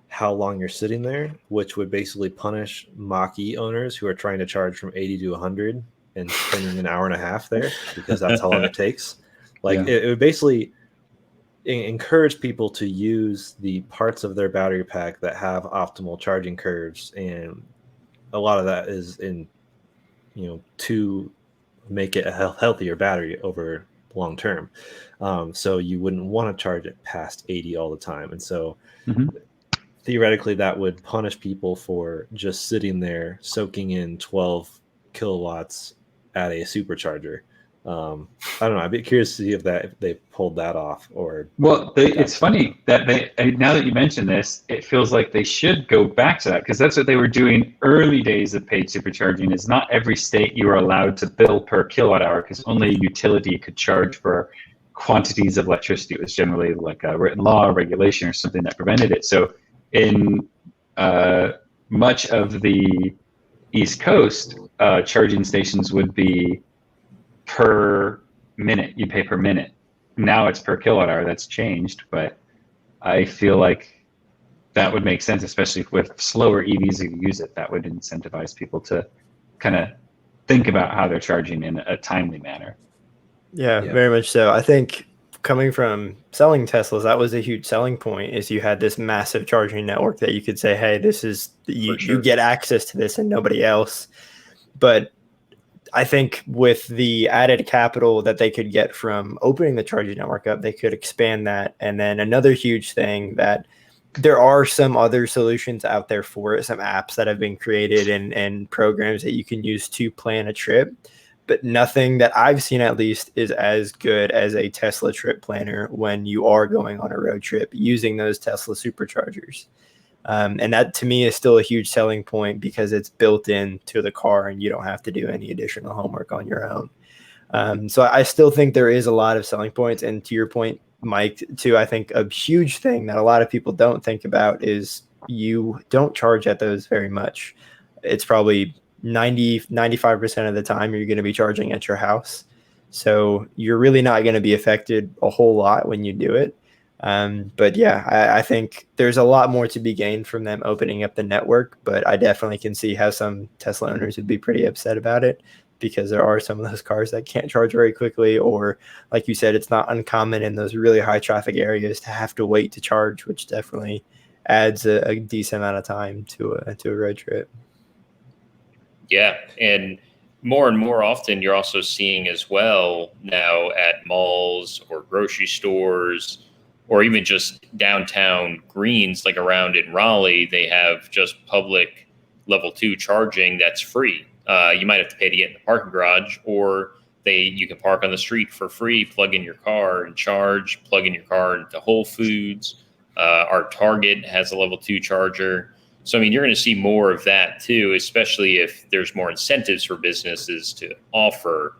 how long you're sitting there, which would basically punish Mach-E owners who are trying to charge from 80 to 100 and spending an hour and a half there, because that's how long it takes. It would basically encourage people to use the parts of their battery pack that have optimal charging curves, and a lot of that is in to make it a healthier battery over long term. So you wouldn't want to charge it past 80 all the time, and so theoretically that would punish people for just sitting there soaking in 12 kilowatts at a supercharger. I don't know. I'd be curious to see if they pulled that off, or. Well, it's funny that now that you mention this, it feels like they should go back to that, because that's what they were doing early days of paid supercharging. Is not every state you were allowed to bill per kilowatt hour, because only a utility could charge for quantities of electricity. It was generally like a written law or regulation or something that prevented it. So in much of the East Coast, charging stations would be per minute. You pay per minute. Now it's per kilowatt hour. That's changed, but I feel like that would make sense, especially with slower EVs who use it. That would incentivize people to kind of think about how they're charging in a timely manner. Yeah, very much so. I think coming from selling Teslas, that was a huge selling point, is you had this massive charging network that you could say, hey, this is, you get access to this and nobody else. But I think with the added capital that they could get from opening the charging network up, they could expand that. And then another huge thing, that there are some other solutions out there for it, some apps that have been created and programs that you can use to plan a trip. But nothing that I've seen, at least, is as good as a Tesla trip planner when you are going on a road trip using those Tesla superchargers. And that, to me, is still a huge selling point, because it's built into the car and you don't have to do any additional homework on your own. So I still think there is a lot of selling points. And to your point, Mike, too, I think a huge thing that a lot of people don't think about is you don't charge at those very much. It's probably 95% of the time you're going to be charging at your house. So you're really not going to be affected a whole lot when you do it. But yeah, I think there's a lot more to be gained from them opening up the network, but I definitely can see how some Tesla owners would be pretty upset about it, because there are some of those cars that can't charge very quickly, or like you said, it's not uncommon in those really high traffic areas to have to wait to charge, which definitely adds a decent amount of time to a road trip. Yeah, and more often you're also seeing as well now at malls or grocery stores, or even just downtown greens, like around in Raleigh, they have just public level 2 charging that's free. You might have to pay to get in the parking garage, or you can park on the street for free, plug in your car and charge, plug in your car into Whole Foods. Our Target has a level 2 charger. So, I mean, you're going to see more of that too, especially if there's more incentives for businesses to offer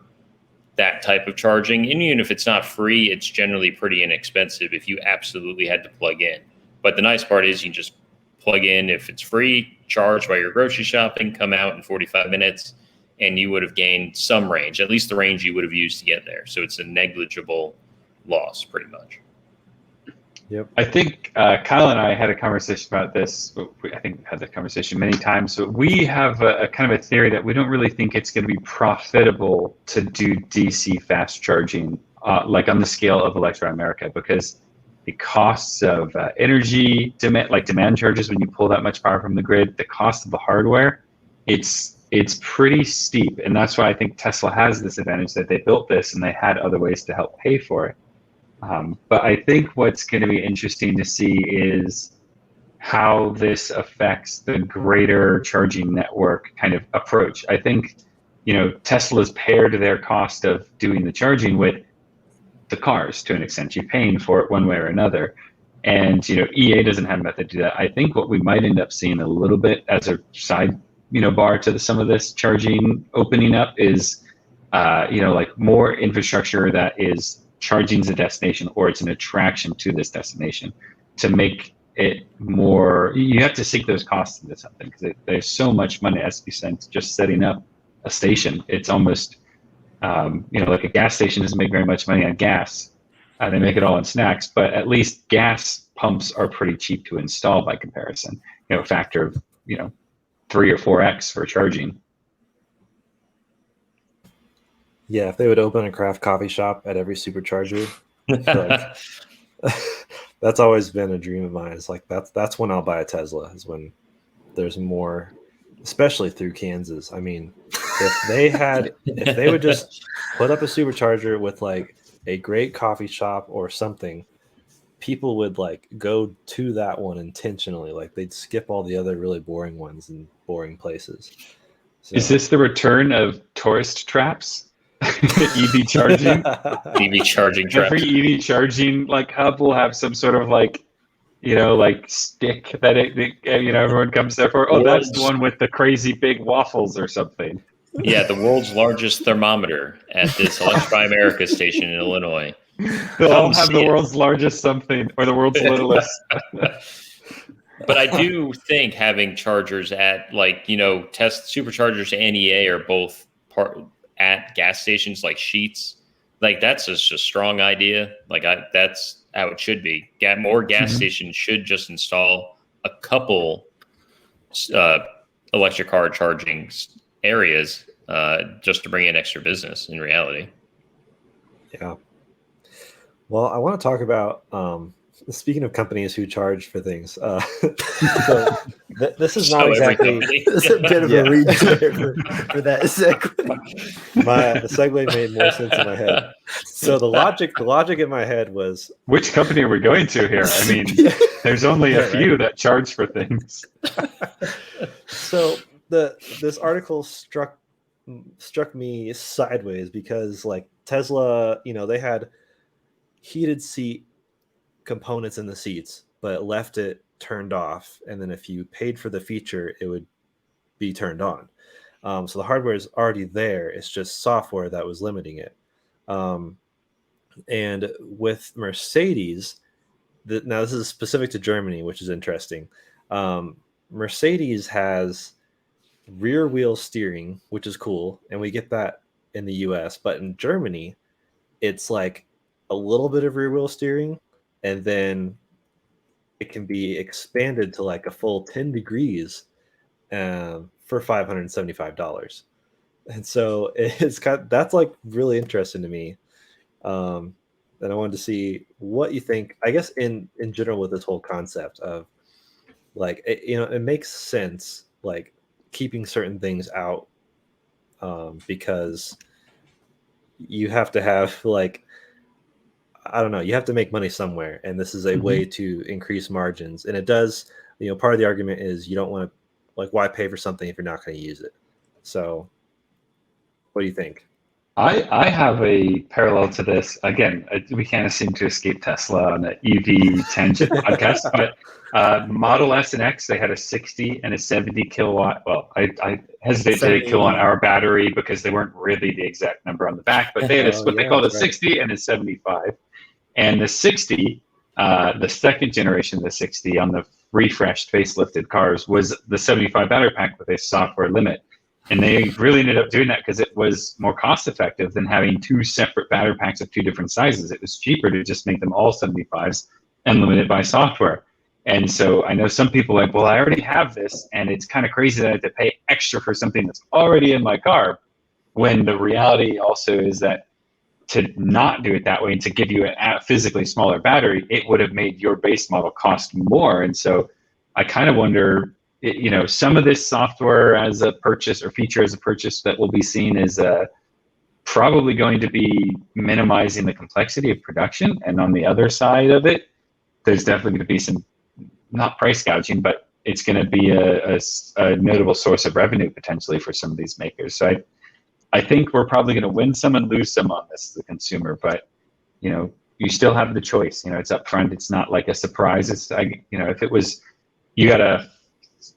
that type of charging. And even if it's not free, it's generally pretty inexpensive if you absolutely had to plug in. But the nice part is you can just plug in if it's free, charge while you're grocery shopping, come out in 45 minutes, and you would have gained some range, at least the range you would have used to get there. So it's a negligible loss pretty much. Yep. I think Kyle and I had a conversation about this. I think we've had that conversation many times. But we have a kind of a theory that we don't really think it's going to be profitable to do DC fast charging, like on the scale of Electro America, because the costs of energy demand charges when you pull that much power from the grid, the cost of the hardware, it's pretty steep, and that's why I think Tesla has this advantage that they built this and they had other ways to help pay for it. But I think what's going to be interesting to see is how this affects the greater charging network kind of approach. I think, Tesla's paired their cost of doing the charging with the cars to an extent. You're paying for it one way or another. And, EA doesn't have a method to do that. I think what we might end up seeing a little bit as a side, bar to some of this charging opening up is, like more infrastructure that is charging's a destination or it's an attraction to this destination to make it more. You have to sink those costs into something because there's so much money that has to be spent just setting up a station. It's almost, like a gas station doesn't make very much money on gas. They make it all on snacks, but at least gas pumps are pretty cheap to install by comparison. A factor of 3 or 4x for charging. Yeah, if they would open a craft coffee shop at every supercharger, that's always been a dream of mine. It's like that's when I'll buy a Tesla, is when there's more, especially through Kansas. I mean, if they would just put up a supercharger with like a great coffee shop or something, people would like go to that one intentionally. Like they'd skip all the other really boring ones in boring places. So. Is this the return of tourist traps? EV charging. EV charging trap. Every EV charging hub will have some sort of stick that everyone comes there for. Oh, that's the one with the crazy big waffles or something. Yeah, the world's largest thermometer at this Electrify America station in Illinois. They'll all have the world's largest something or the world's littlest. But I do think having chargers at Superchargers and EA are both at gas stations like Sheetz, that's just a strong idea. That's how it should be. More gas stations should just install a couple electric car charging areas just to bring in extra business in reality. Yeah. Well, I want to talk about speaking of companies who charge for things. So this is not exactly. It's a bit of a reach for that segue. The segue made more sense in my head. So the logic in my head was, which company are we going to here? I mean, there's only a few that charge for things. So this article struck me sideways because Tesla, they had heated seat components in the seats, but left it turned off, and then if you paid for the feature, it would be turned on. So the hardware is already there. It's just software that was limiting it. And with Mercedes, now this is specific to Germany, which is interesting. Mercedes has rear wheel steering, which is cool, and we get that in the US, but in Germany, it's like a little bit of rear wheel steering, and then it can be expanded to like a full 10 degrees for $575. And so that's really interesting to me. And I wanted to see what you think, I guess, in general with this whole concept of it makes sense, keeping certain things out because you have to have you have to make money somewhere, and this is a way to increase margins. And it does, part of the argument is you don't want to, why pay for something if you're not going to use it? So what do you think? I have a parallel to this. Again, we can't seem to escape Tesla on the EV tangent podcast, but Model S and X, they had a 60 and a 70 kilowatt. Well, I hesitate to say kilowatt hour battery because they weren't really the exact number on the back, but they had what they called a 60 and a 75. And the 60, the second generation of the 60 on the refreshed facelifted cars was the 75 battery pack with a software limit. And they really ended up doing that because it was more cost effective than having two separate battery packs of two different sizes. It was cheaper to just make them all 75s and limit it by software. And so I know some people are like, well, I already have this, and it's kind of crazy that I have to pay extra for something that's already in my car. When the reality also is that to not do it that way and to give you a physically smaller battery, it would have made your base model cost more. And so I kind of wonder, some of this software as a purchase or feature as a purchase that will be seen as probably going to be minimizing the complexity of production. And on the other side of it, there's definitely going to be some, not price gouging, but it's going to be a notable source of revenue potentially for some of these makers. So I think we're probably going to win some and lose some on this, the consumer, but you still have the choice. It's upfront. It's not like a surprise. If it was, you gotta,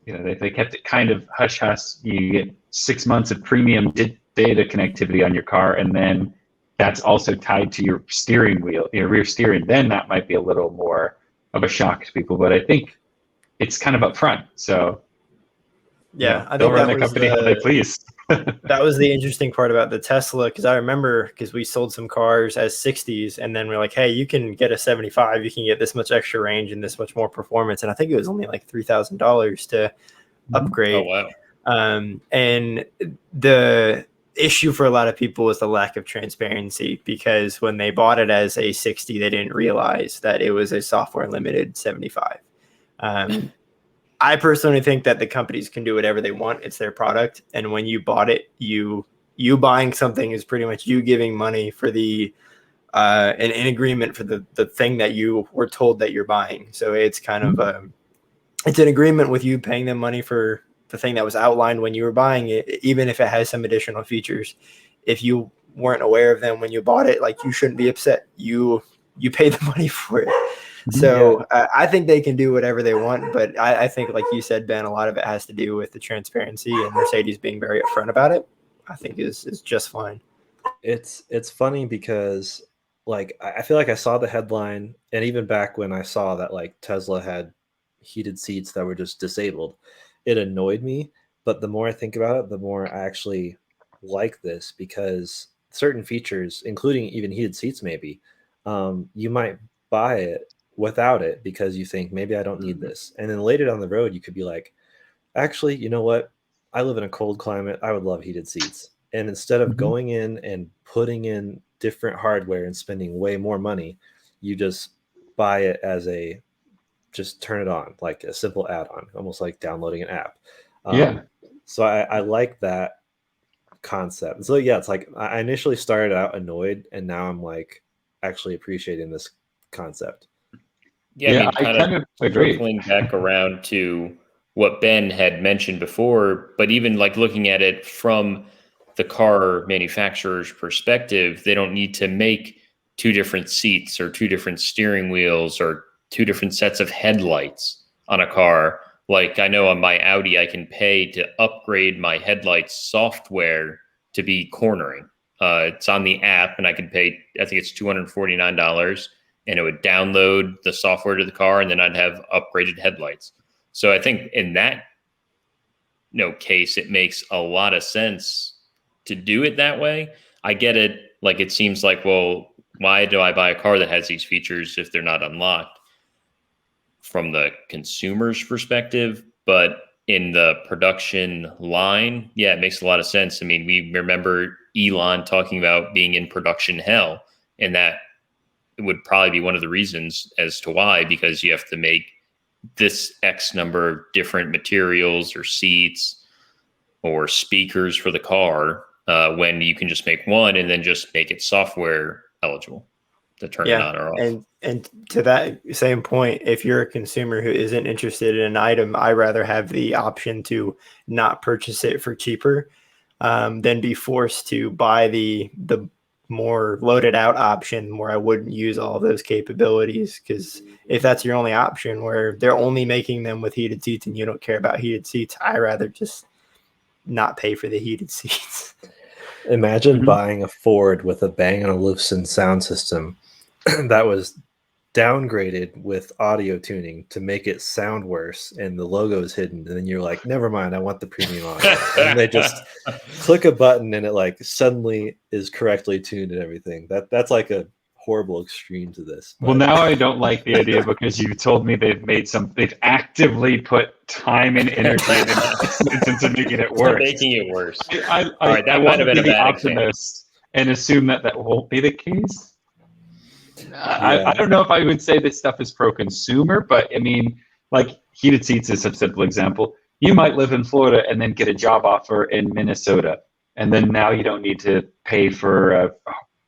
they kept it kind of hush hush. You get 6 months of premium data connectivity on your car, and then that's also tied to your steering wheel, your rear steering. Then that might be a little more of a shock to people, but I think it's kind of upfront. So yeah, I they'll think run that the company how they please. That was the interesting part about the Tesla, because I remember we sold some cars as 60s, and then we're like, hey, you can get a 75, you can get this much extra range and this much more performance, and I think it was only like $3,000 to upgrade. Oh wow! And the issue for a lot of people was the lack of transparency, because when they bought it as a 60, they didn't realize that it was a software limited 75. I personally think that the companies can do whatever they want. It's their product. And when you bought it, you buying something is pretty much you giving money for the an agreement for the thing that you were told that you're buying. So it's kind of it's an agreement with you paying them money for the thing that was outlined when you were buying it, even if it has some additional features. If you weren't aware of them when you bought it, like, you shouldn't be upset. You paid the money for it. So I think they can do whatever they want, but I think, like you said, Ben, a lot of it has to do with the transparency, and Mercedes being very upfront about it, I think is just fine. It's funny because, like, I feel like I saw the headline, and even back when I saw that, like, Tesla had heated seats that were just disabled, it annoyed me. But the more I think about it, the more I actually like this, because certain features, including even heated seats, maybe you might buy it without it because you think, maybe I don't need this, and then later down the road you could be like, actually, you know what, I live in a cold climate, I would love heated seats. And instead of going in and putting in different hardware and spending way more money, you just buy it as just turn it on, like a simple add-on, almost like downloading an app. So I like that concept. So yeah, it's like I initially started out annoyed, and now I'm like actually appreciating this concept. Yeah, I mean, kind of circling back around to what Ben had mentioned before, but even like looking at it from the car manufacturer's perspective, they don't need to make two different seats or two different steering wheels or two different sets of headlights on a car. Like, I know on my Audi, I can pay to upgrade my headlights software to be cornering. It's on the app, and I can pay, I think it's $249. And it would download the software to the car, and then I'd have upgraded headlights. So I think in that case, it makes a lot of sense to do it that way. I get it. Like, it seems like, well, why do I buy a car that has these features if they're not unlocked from the consumer's perspective? But in the production line, yeah, it makes a lot of sense. I mean, we remember Elon talking about being in production hell, and that it would probably be one of the reasons as to why, because you have to make this X number of different materials or seats or speakers for the car when you can just make one and then just make it software eligible to turn it on or off. And to that same point, if you're a consumer who isn't interested in an item, I rather have the option to not purchase it for cheaper than be forced to buy the more loaded out option where I wouldn't use all those capabilities. Because if that's your only option, where they're only making them with heated seats and you don't care about heated seats, I rather just not pay for the heated seats. Imagine buying a Ford with a Bang & Olufsen sound system that was downgraded with audio tuning to make it sound worse, and the logo is hidden, and then you're like, never mind, I want the premium audio. And they just click a button and it like suddenly is correctly tuned and everything. That's like a horrible extreme to this. Well, now I don't like the idea because you told me they've actively put time and energy into making it worse. Making it worse. All right, that might have been a bad optimist and assume that won't be the case. I don't know if I would say this stuff is pro-consumer, but I mean, like heated seats is a simple example. You might live in Florida and then get a job offer in Minnesota, and then now you don't need to pay for a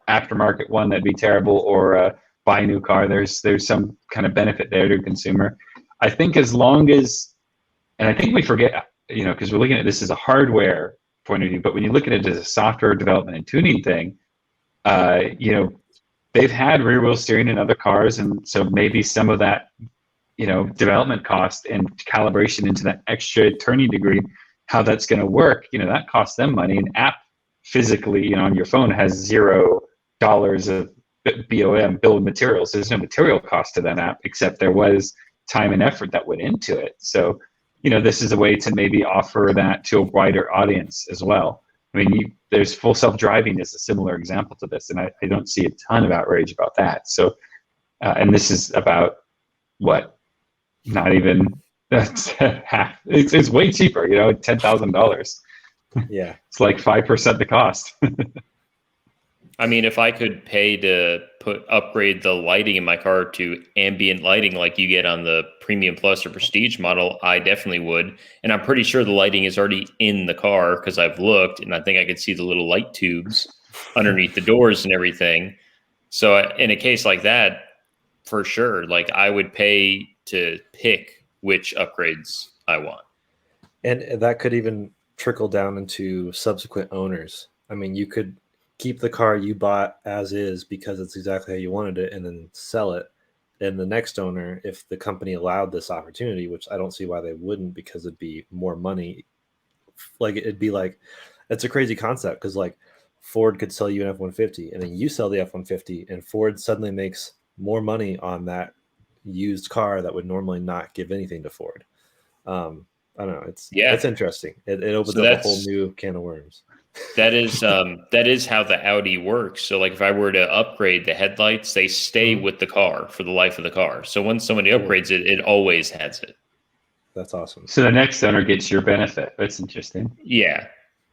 aftermarket one that'd be terrible, or buy a new car. There's some kind of benefit there to a consumer. I think as long as, and I think we forget, because we're looking at this as a hardware point of view, but when you look at it as a software development and tuning thing, they've had rear wheel steering in other cars, and so maybe some of that development cost and calibration into that extra turning degree, how that's going to work, that costs them money. An app physically, on your phone has $0 of BOM, bill of materials. There's no material cost to that app, except there was time and effort that went into it. So, this is a way to maybe offer that to a wider audience as well. I mean, there's full self-driving is a similar example to this, and I don't see a ton of outrage about that. So, and this is about what? Not even that's half. It's way cheaper, $10,000. Yeah, it's like 5% the cost. I mean, if I could pay to upgrade the lighting in my car to ambient lighting like you get on the Premium Plus or Prestige model, I definitely would. And I'm pretty sure the lighting is already in the car because I've looked, and I think I could see the little light tubes underneath the doors and everything. So in a case like that, for sure, like I would pay to pick which upgrades I want. And that could even trickle down into subsequent owners. I mean, you could keep the car you bought as is because it's exactly how you wanted it, and then sell it. And the next owner, if the company allowed this opportunity, which I don't see why they wouldn't, because it'd be more money. Like it's a crazy concept, because like Ford could sell you an F-150, and then you sell the F-150, and Ford suddenly makes more money on that used car that would normally not give anything to Ford. I don't know. It's interesting. It opens up a whole new can of worms. That is how the Audi works. So like if I were to upgrade the headlights, they stay with the car for the life of the car. So when somebody upgrades it, it always has it. That's awesome. So the next owner gets your benefit. That's interesting. Yeah.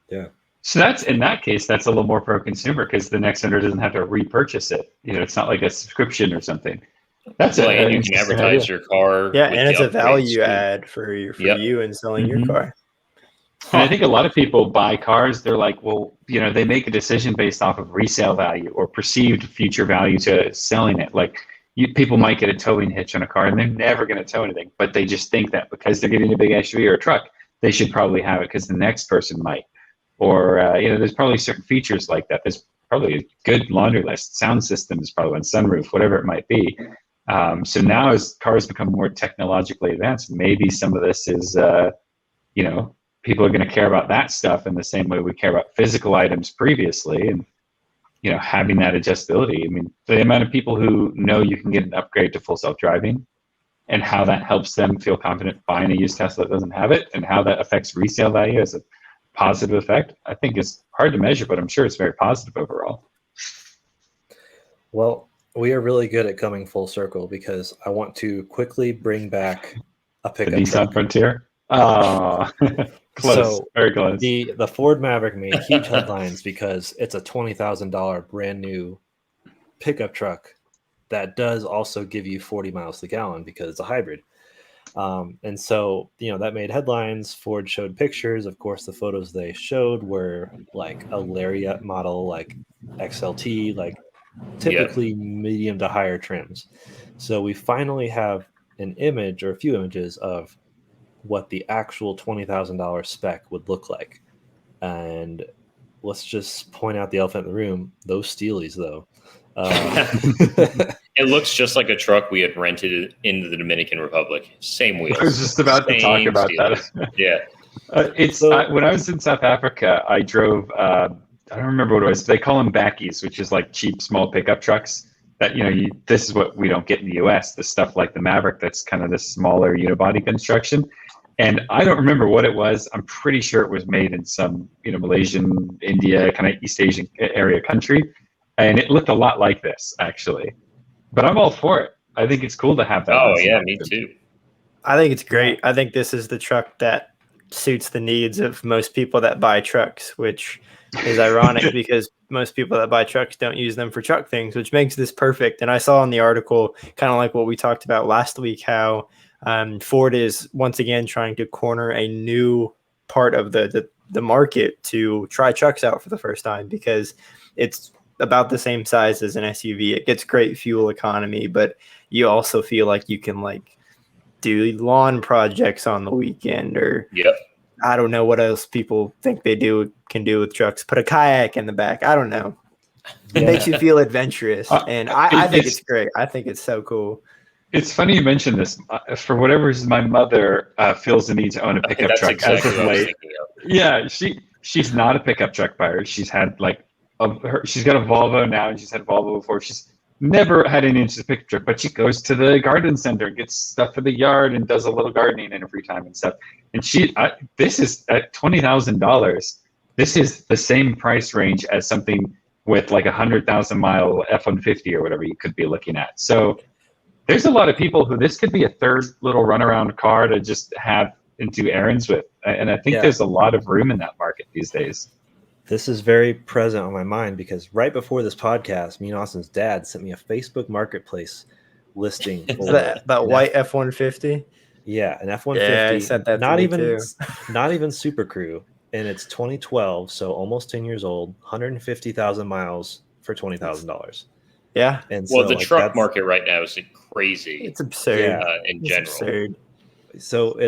Yeah. So that's, in that case, that's a little more pro-consumer, because the next owner doesn't have to repurchase it. It's not like a subscription or something. That's and you can advertise your car. Yeah, and it's a value add for you in selling your car. And I think a lot of people buy cars, they're like, well, they make a decision based off of resale value or perceived future value to selling it. Like people might get a towing hitch on a car and they're never going to tow anything, but they just think that because they're getting a big SUV or a truck, they should probably have it because the next person might. Or, there's probably certain features like that. There's probably a good laundry list. Sound system is probably one, sunroof, whatever it might be. So now as cars become more technologically advanced, maybe some of this is, people are going to care about that stuff in the same way we care about physical items previously. And, having that adjustability. I mean, the amount of people who know you can get an upgrade to full self-driving and how that helps them feel confident buying a used Tesla that doesn't have it, and how that affects resale value as a positive effect, I think is hard to measure, but I'm sure it's very positive overall. Well, we are really good at coming full circle, because I want to quickly bring back a pickup Nissan truck. Frontier. Oh, close, so very close. The Ford Maverick made huge headlines because it's a $20,000 brand new pickup truck that does also give you 40 miles to the gallon because it's a hybrid. And so, that made headlines. Ford showed pictures. Of course, the photos they showed were like a Lariat model, like XLT, like typically medium to higher trims. So we finally have an image or a few images of what the actual $20,000 spec would look like. And let's just point out the elephant in the room, those Steelies though. It looks just like a truck we had rented in the Dominican Republic. Same wheels. I was just about to talk about that. Yeah. When I was in South Africa, I drove, I don't remember what it was. They call them backies, which is like cheap, small pickup trucks that, this is what we don't get in the US, the stuff like the Maverick, that's kind of this smaller unibody construction. And I don't remember what it was. I'm pretty sure it was made in some, Malaysian, India, kind of East Asian area country. And I think a lot of people and it looked a lot like this actually. But I'm all for it. I think it's cool to have that. Oh yeah, me too. I think it's great. I think this is the truck that suits the needs of most people that buy trucks, which is ironic because most people that buy trucks don't use them for truck things, which makes this perfect. And I saw in the article, kind of like what we talked about last week, how Ford is once again trying to corner a new part of the market to try trucks out for the first time, because it's about the same size as an SUV. It gets great fuel economy, but you also feel like you can like do lawn projects on the weekend, or I don't know what else people think they can do with trucks. Put a kayak in the back. I don't know. It makes you feel adventurous, and I think it's great. I think it's so cool. It's funny you mentioned this. For whatever reason, my mother feels the need to own a pickup truck exactly as of late. Yeah, she's not a pickup truck buyer. She's had she's got a Volvo now, and she's had a Volvo before. She's never had any interest in a pickup truck, but she goes to the garden center and gets stuff for the yard and does a little gardening in her free time and stuff. And this is at $20,000. This is the same price range as something with like 100,000 mile F-150 or whatever you could be looking at. So there's a lot of people who this could be a third little runaround car to just have and do errands with. And I think there's a lot of room in that market these days. This is very present on my mind because right before this podcast, me and Austin's dad sent me a Facebook Marketplace listing. For that white F-150? Yeah, an F-150. Yeah, I said that not to me even too. Not even Super Crew, and it's 2012, so almost 10 years old, 150,000 miles for $20,000. Yeah. And well, the truck market right now is crazy. It's absurd. In general. Absurd. So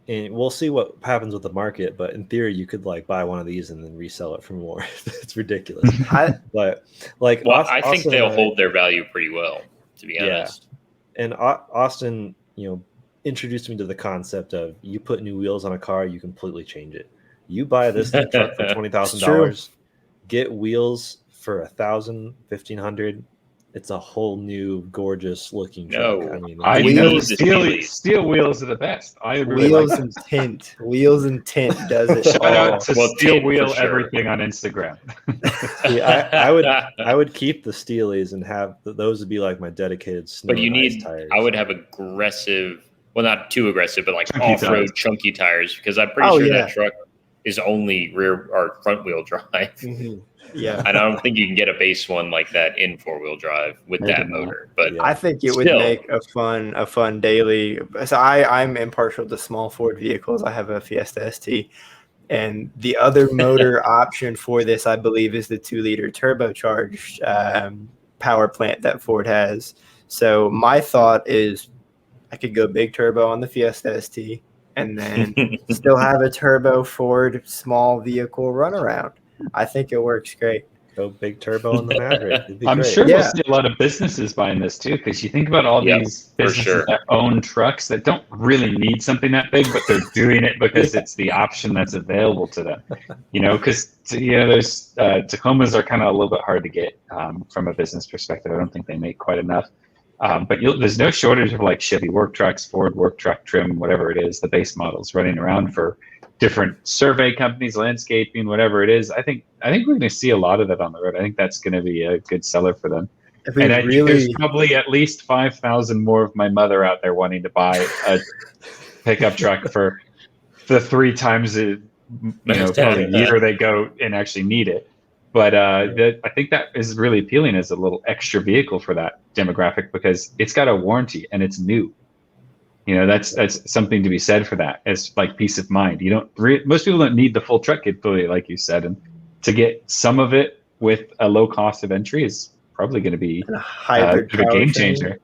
and we'll see what happens with the market, but in theory, you could like buy one of these and then resell it for more. It's ridiculous. I think they'll hold their value pretty well, to be honest. And Austin, introduced me to the concept of you put new wheels on a car, you completely change it. You buy this truck for $20,000, get wheels for $1,000, $1,500. It's a whole new, gorgeous looking truck. I know steel wheels are the best. Wheels and tint. Wheels and tint does it. Shout out to Steel Wheel Everything on Instagram. I would keep the Steelies and have those would be like my dedicated snow and ice tires. I would have aggressive, well, not too aggressive, but like off-road chunky tires, because I'm pretty sure that truck is only rear or front wheel drive. Mm-hmm. Yeah, and I don't think you can get a base one like that in 4-wheel drive with that motor. But I think it would make a fun daily. So I'm impartial to small Ford vehicles. I have a Fiesta ST, and the other motor option for this, I believe, is the 2-liter turbocharged power plant that Ford has. So my thought is, I could go big turbo on the Fiesta ST, and then still have a turbo Ford small vehicle runaround. I think it works great. Go big turbo on the Maverick. I'm sure we'll see a lot of businesses buying this too, because you think about all these businesses that own trucks that don't really need something that big, but they're doing it because it's the option that's available to them. Because there's Tacomas are kind of a little bit hard to get from a business perspective. I don't think they make quite enough. But there's no shortage of like Chevy work trucks, Ford work truck trim, whatever it is, the base models running around for different survey companies, landscaping, whatever it is. I think we're going to see a lot of that on the road. I think that's going to be a good seller for them. And there's probably at least 5,000 more of my mother out there wanting to buy a pickup truck for the 3 times probably a year they go and actually need it. But I think that is really appealing as a little extra vehicle for that demographic, because it's got a warranty and it's new. That's something to be said for that. It's like peace of mind. Most people don't need the full truck capability, like you said, and to get some of it with a low cost of entry is probably going to be a hybrid a game changer.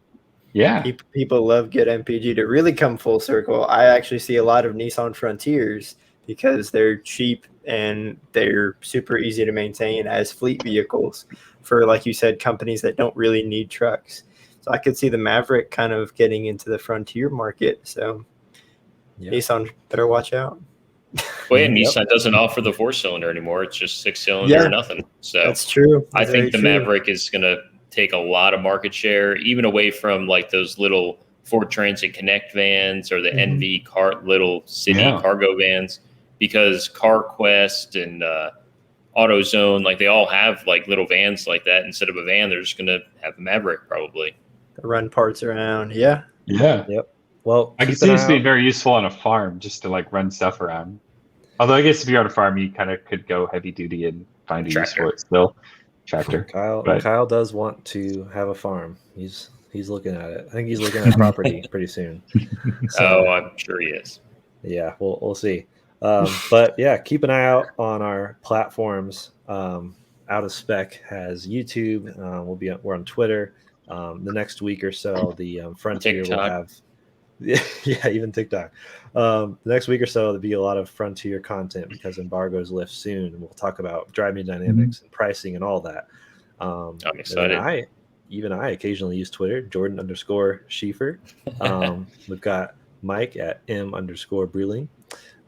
Yeah, people love good MPG. To really come full circle, I actually see a lot of Nissan Frontiers because they're cheap and they're super easy to maintain as fleet vehicles for, like you said, companies that don't really need trucks. So I could see the Maverick kind of getting into the Frontier market. So Nissan better watch out. Well, Nissan doesn't offer the 4-cylinder anymore. It's just 6-cylinder or nothing. So that's true. I think the Maverick is going to take a lot of market share, even away from like those little Ford Transit Connect vans or the NV little city cargo vans, because CarQuest and AutoZone, like they all have like little vans like that. Instead of a van, they're just gonna have a Maverick probably. Run parts around. Yeah. Yeah. Yep. Well, I can see this being very useful on a farm just to like run stuff around. Although I guess if you're on a farm, you kind of could go heavy duty and find a use for it still. Tractor. Kyle does want to have a farm. He's looking at it. I think he's looking at property pretty soon. So, I'm sure he is. Yeah, we'll see. But yeah, keep an eye out on our platforms. Out of Spec has YouTube. We're on Twitter. The next week or so, the Frontier TikTok. will have. Yeah, even TikTok. The next week or so, there'll be a lot of Frontier content because embargoes lift soon, and we'll talk about driving dynamics and pricing and all that. I'm excited. I occasionally use Twitter, Jordan_Schiefer. We've got Mike at M_Bruling.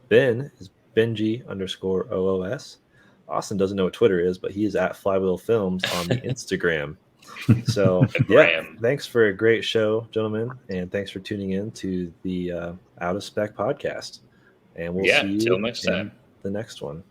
Ben is Benji_OOS. Austin doesn't know what Twitter is, but he is at Flywheel Films on the Instagram. So yeah, thanks for a great show, gentlemen, and thanks for tuning in to the Out of Spec podcast. And we'll see you till next time. in the next one.